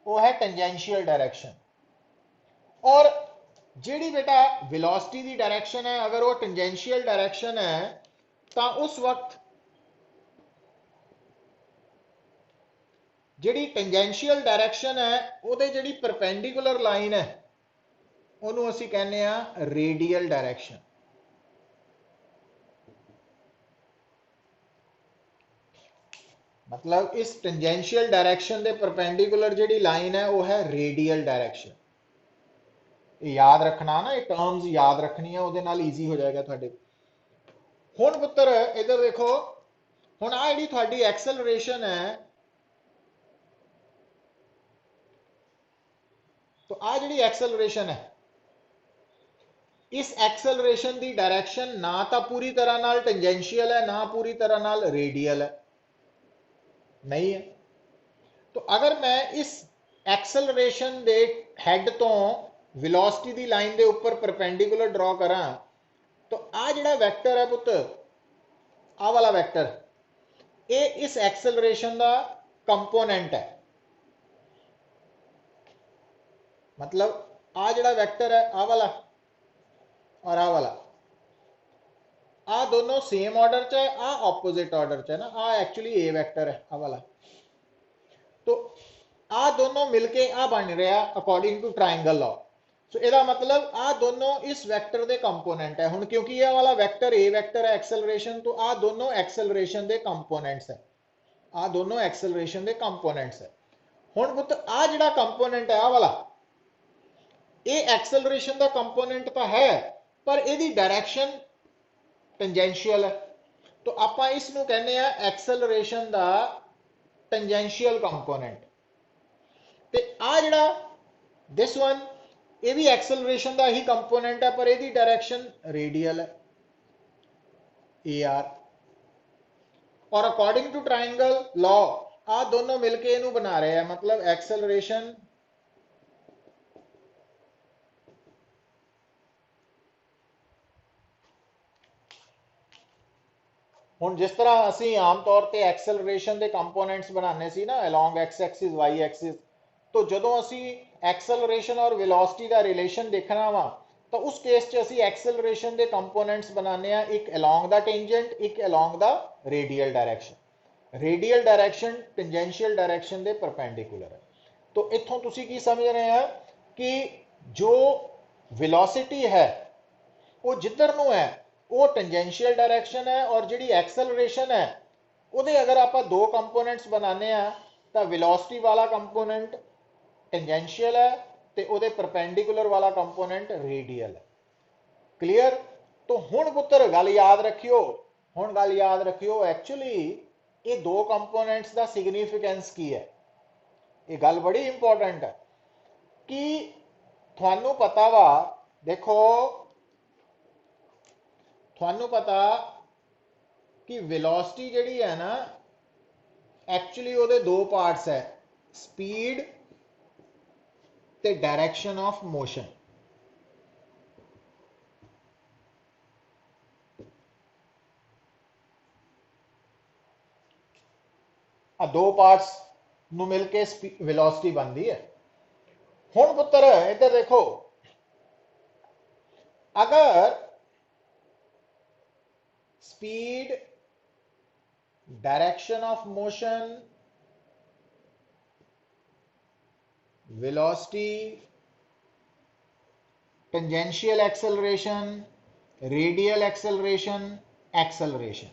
वो है टेंजेंशियल डायरेक्शन। और जिहड़ी बेटा वेलोसिटी की डायरेक्शन है, अगर वो टेंजेंशियल डायरेक्शन है, तो उस वक्त जिहड़ी टेंजेंशियल डायरेक्शन है ਉਹਦੇ जिहड़ी परपेंडिकुलर लाइन है ਉਹਨੂੰ ਅਸੀਂ ਕਹਿੰਦੇ ਆ रेडियल डायरेक्शन। मतलब इस टेंजेंशियल डायरेक्शन के परपेंडिकुलर जी लाइन है वो है रेडियल डायरेक्शन। याद रखना ना, ये टर्म्स याद रखनी है, वो ईजी हो जाएगा थोड़े। हुण पुत्र इधर देखो, हुण आ जिहड़ी थोड़ी एक्सेलरेशन है, तो आ जिहड़ी एक्सेलरेशन है, इस एक्सेलरेशन की डायरेक्शन ना तो पूरी तरह नाल टेंजेंशियल है, ना पूरी तरह नाल रेडियल है, नहीं है। तो अगर मैं इस एक्सेलरेशन के हैड तो वेलोसिटी की लाइन के उपर परपेंडिकुलर ड्रॉ करा, तो आ जिहड़ा वैक्टर है पुत्र, आ वाला वैक्टर, ये इस एक्सेलरेशन का कंपोनेंट है। मतलब आ जिहड़ा वैक्टर है, आ वाला और आ वाला, आ दोनों सेम ऑर्डर च है, आ ऑपोजिट ऑर्डर च है ना, आ एक्चुअली ए वैक्टर है आ वाला। तो आ दोनों मिलके आ बन रहा अकॉर्डिंग टू ट्राइंगल लॉ। सो इसका मतलब आ दोनों इस वैक्टर के कंपोनेंट है। हुण क्योंकि ये वाला वैक्टर ए वैक्टर है एक्सेलरेशन, तो आ दोनों एक्सेलरेशन के कंपोनेंट्स है, आ दोनों एक्सेलरेशन के कंपोनेंट्स है। हुण पुत आ जिहड़ा कंपोनेंट है आ वाला, ये एक्सेलरेशन का कंपोनेंट तो है, पर इसकी डायरेक्शन टेंजेंशियल है। तो आप इसनूं कहने आ एक्सेलरेशन का टेंजेंशियल कंपोनेंट। ते आ जिहड़ा दिस वन, ये भी एक्सेलरेशन का ही कंपोनेंट है, पर इसकी डायरेक्शन रेडियल है, ए आर। और अकॉर्डिंग टू ट्राइंगल लॉ आ दोनों मिलके इनू बना रहे हैं, मतलब एक्सेलरेशन ਹੁਣ ਜਿਸ ਤਰ੍ਹਾਂ ਅਸੀਂ ਆਮ ਤੌਰ ਤੇ ਐਕਸਲਰੇਸ਼ਨ ਦੇ ਕੰਪੋਨੈਂਟਸ ਬਣਾਉਂਦੇ ਸੀ ਨਾ along X axis Y axis, तो ਜਦੋਂ ਅਸੀਂ ਐਕਸਲਰੇਸ਼ਨ ਔਰ ਵੈਲੋਸਿਟੀ ਦਾ ਰਿਲੇਸ਼ਨ ਦੇਖਣਾ ਵਾ ਤਾਂ ਉਸ ਕੇਸ 'ਚ ਅਸੀਂ ਐਕਸਲਰੇਸ਼ਨ ਦੇ ਕੰਪੋਨੈਂਟਸ ਬਣਾਉਂਦੇ ਆ, ਇੱਕ ਅਲੋਂਗ ਦਾ ਟੈਂਜੈਂਟ, ਇੱਕ ਅਲੋਂਗ ਦਾ radial direction. Radial direction tangential direction ਦੇ ਪਰਪੈਂਡੀਕੂਲਰ ਹੈ। तो इत्थों तुसी की समझ रहे हैं कि जो वेलोसिटी है वो जिधर ਨੂੰ है वो टेंजेंशियल डायरेक्शन है, और ਜਿਹੜੀ एक्सेलरेशन है ਉਹਦੇ अगर आप दो कंपोनेंट्स बनाने हैं तो वेलोसिटी वाला कंपोनेंट टेंजेंशियल है ਤੇ ਉਹਦੇ परपेंडिकुलर वाला कंपोनेंट रेडियल है। क्लियर? तो हुण पुत्र गल याद रखियो, हुण गल याद रखियो एक्चुअली ये दो कंपोनेंट्स का सिग्निफिकेंस की है। ये गल बड़ी इंपॉर्टेंट है कि थानू पता वा, देखो थानू पता कि वेलोसिटी जिहड़ी है ना एक्चुअली ਉਹਦੇ दो पार्ट्स है, स्पीड ते डायरेक्शन ऑफ मोशन। आ दो पार्ट्स ਨੂੰ मिल के वेलोसिटी बनती है। हुण पुत्र इधर देखो, अगर speed direction of motion velocity tangential acceleration radial acceleration acceleration,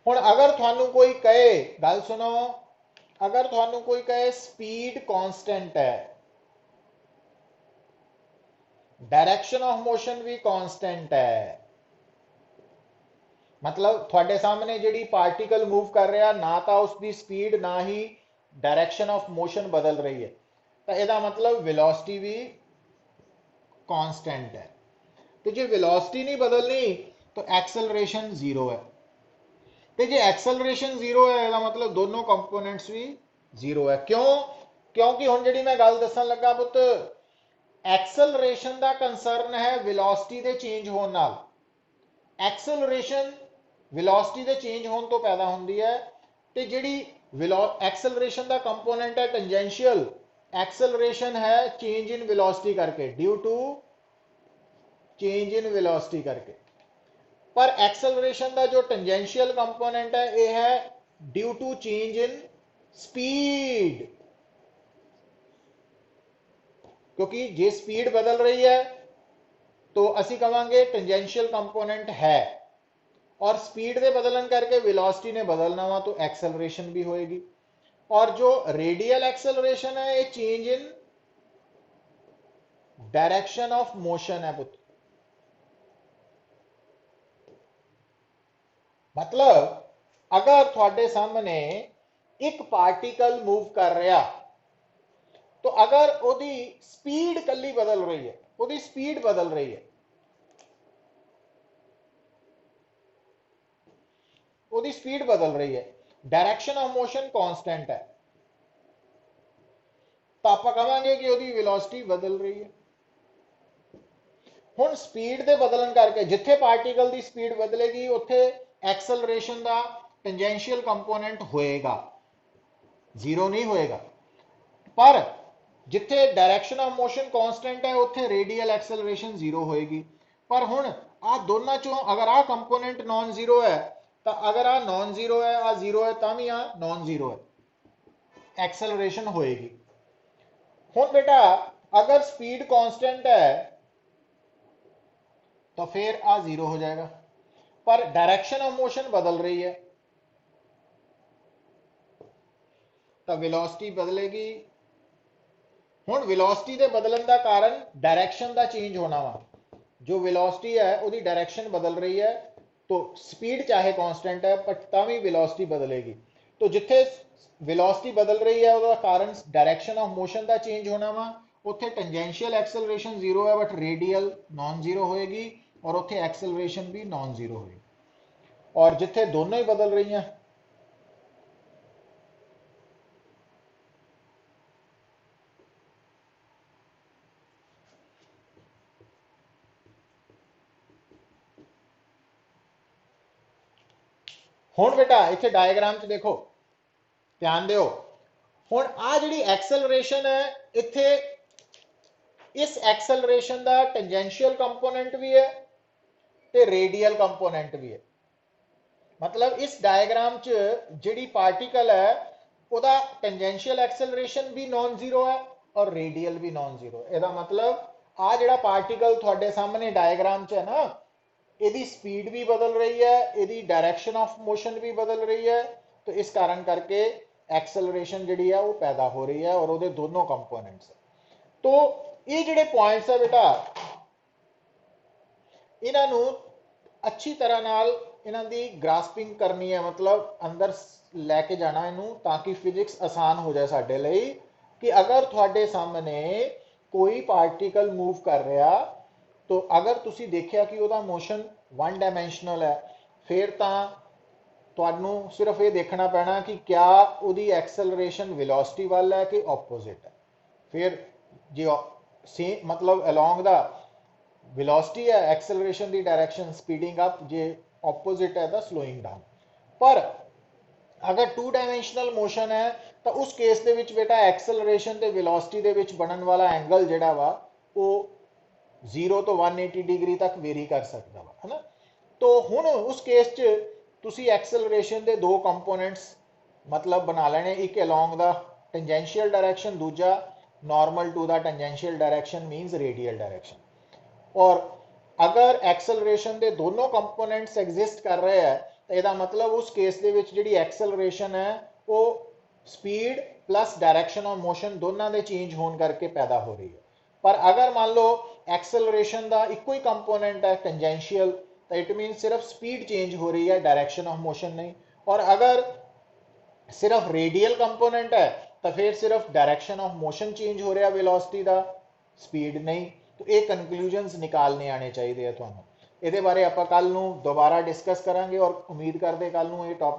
हुण अगर थानू कोई कहे, गल सुनो, अगर थानू कोई कहे स्पीड कांस्टेंट है, डायरेक्शन ऑफ मोशन भी कांस्टेंट है, मतलब थोड़े सामने जिहड़ी पार्टिकल मूव कर रहा ना तो उसकी स्पीड ना ही डायरेक्शन ऑफ मोशन बदल रही है, तो यदा मतलब वेलोसिटी भी कांस्टेंट है। तो जो वेलोसिटी नहीं बदलनी तो एक्सेलरेशन जीरो है, तो जो एक्सेलरेशन जीरो है इसका मतलब दोनों कंपोनेंट्स भी जीरो है। क्यों? क्योंकि हुण जिहड़ी मैं गल दसन लगा पुत, एक्सेलरेशन का कंसर्न है वेलोसिटी के चेंज होने नाल। एक्सेलरेशन वेलोसिटी के चेंज होने तो पैदा होती है, तो जिहड़ी एक्सेलरेशन का कंपोनेंट है टेंजेंशियल, एक्सेलरेशन है चेंज इन वेलोसिटी करके, due to change in velocity करके। पर एक्सेलरेशन का जो टेंजेंशियल कंपोनेंट है यह है due to change in speed, क्योंकि जे स्पीड बदल रही है तो असी कहांगे टेंजेंशियल कंपोनेंट है, और स्पीड के बदलन करके वेलोसिटी ने बदलना वा तो एक्सेलरेशन भी होएगी। और जो रेडियल एक्सेलरेशन है ये change in direction of motion है पुत्र। मतलब अगर थोड़े सामने एक पार्टिकल मूव कर रहा, तो अगर ओदी स्पीड कली बदल रही है, ओदी स्पीड बदल रही है, ओदी स्पीड बदल रही है, डायरेक्शन ऑफ मोशन कांस्टेंट है, तो आप कहांगे कि ओदी वेलोसिटी बदल रही है। हुण स्पीड के बदलन करके जिथे पार्टिकल की स्पीड बदलेगी उत्थे एक्सेलरेशन का टेंजेंशियल कंपोनेंट होएगा, जीरो नहीं होएगा। पर जिथे डायरेक्शन ऑफ मोशन कांस्टेंट है उत्थे रेडियल एक्सेलरेशन जीरो होएगी। पर हुण आ दोनों चों अगर आ कंपोनेंट नॉन जीरो है, तो अगर आ नॉन जीरो है आ जीरो है तां भी आ नॉन जीरो है, एक्सेलरेशन होएगी। हुण बेटा अगर स्पीड कांस्टेंट है तो फिर आ जीरो हो जाएगा, पर डायरेक्शन ऑफ मोशन बदल रही है तो वेलोसिटी बदलेगी। हुण वेलोसिटी के बदलन का कारण डायरेक्शन का चेंज होना वा, जो वेलोसिटी है उसकी डायरेक्शन बदल रही है, तो स्पीड चाहे कांस्टेंट है पर तभी वेलोसिटी बदलेगी। तो जिथे वेलोसिटी बदल रही है उसका कारण डायरेक्शन ऑफ मोशन का चेंज होना वा, उत्थे टेंजेंशियल एक्सेलरेशन जीरो है बट रेडियल नॉन जीरो होएगी, और उत्थे एक्सेलरेशन भी नॉन जीरो होएगी। और जिथे दोनों ही बदल रही हैं ਹੁਣ बेटा इत्थे डायग्राम च देखो, ध्यान दिओ। ਹੁਣ आ जिहड़ी एक्सेलरेशन है, इत्थे इस एक्सेलरेशन का टेंजेंशियल कंपोनेंट भी है ते रेडियल कंपोनेंट भी है। मतलब इस डायग्राम च जिहड़ी पार्टिकल है ਉਹਦਾ टेंजेंशियल एक्सेलरेशन भी नॉन जीरो है और रेडियल भी नॉन जीरो। ਇਹਦਾ मतलब आ ਜਿਹੜਾ पार्टिकल ਤੁਹਾਡੇ सामने डायग्राम च है ना, ਇਹਦੀ स्पीड भी बदल रही है, ਇਹਦੀ डायरेक्शन ऑफ मोशन भी बदल रही है। तो इस कारण करके एक्सेलरेशन जिहड़ी है वो पैदा हो रही है और ਉਹਦੇ दोनों कंपोनेंट्स। तो ये जिहड़े पॉइंट्स है बेटा, इन्हां नूं अच्छी तरह नाल इन्हां दी ग्रास्पिंग करनी है, मतलब अंदर लैके जाना इनू, ताकि फिजिक्स आसान हो जाए साडे लई। कि अगर थोड़े सामने कोई पार्टिकल मूव कर रहा, तो अगर तुसी देखिया कि वह मोशन वन डायमेंशनल है, फिर तो सिर्फ ये देखना पैना कि क्या वही एक्सेलरेशन वेलोसिटी वाल है कि ऑपोजिट है। फिर जो सेम मतलब अलोंग द वेलोसिटी है एक्सेलरेशन की डायरेक्शन स्पीडिंग अप, जे ऑपोजिट है तो स्लोइंग डाउन। पर अगर टू डायमेंशनल मोशन है तो उस केस के विच बेटा एक्सेलरेशन ते वेलोसिटी दे विच बनन वाला एंगल जिहड़ा वा वो 0 तो 180 डिग्री तक वेरी कर सकता वा, है ना। तो हुण उस केस च तुसी एक्सेलरेशन दे दो कंपोनेंट्स मतलब बना लेने, एक अलोंग द टेंजेंशियल डायरेक्शन, दूजा normal to the tangential direction minus radial direction. और अगर एक्सेलरेशन के दोनों कंपोनेंट्स एग्जिस्ट कर रहे हैं तो यह मतलब उस केस के विच जिहड़ी एक्सेलरेशन है वो speed plus direction of motion दोनों के चेंज होने करके पैदा हो रही है। पर अगर मान लो एक्सेलरेशन का इको ही कंपोनेंट है टेंजेंशियल, तो इट मीन सिर्फ स्पीड चेंज हो रही है, डायरेक्शन ऑफ मोशन नहीं। और अगर सिर्फ रेडियल कंपोनेंट है तो फिर सिर्फ डायरेक्शन ऑफ मोशन चेंज हो रहा वेलोसिटी का, स्पीड नहीं। तो ये कंक्लूजनस निकालने आने चाहिए ਤੁਹਾਨੂੰ। ਇਹਦੇ ਬਾਰੇ ਆਪਾਂ ਕੱਲ ਨੂੰ दोबारा डिस्कस करांगे और उम्मीद करते कल ਨੂੰ ये टॉपिक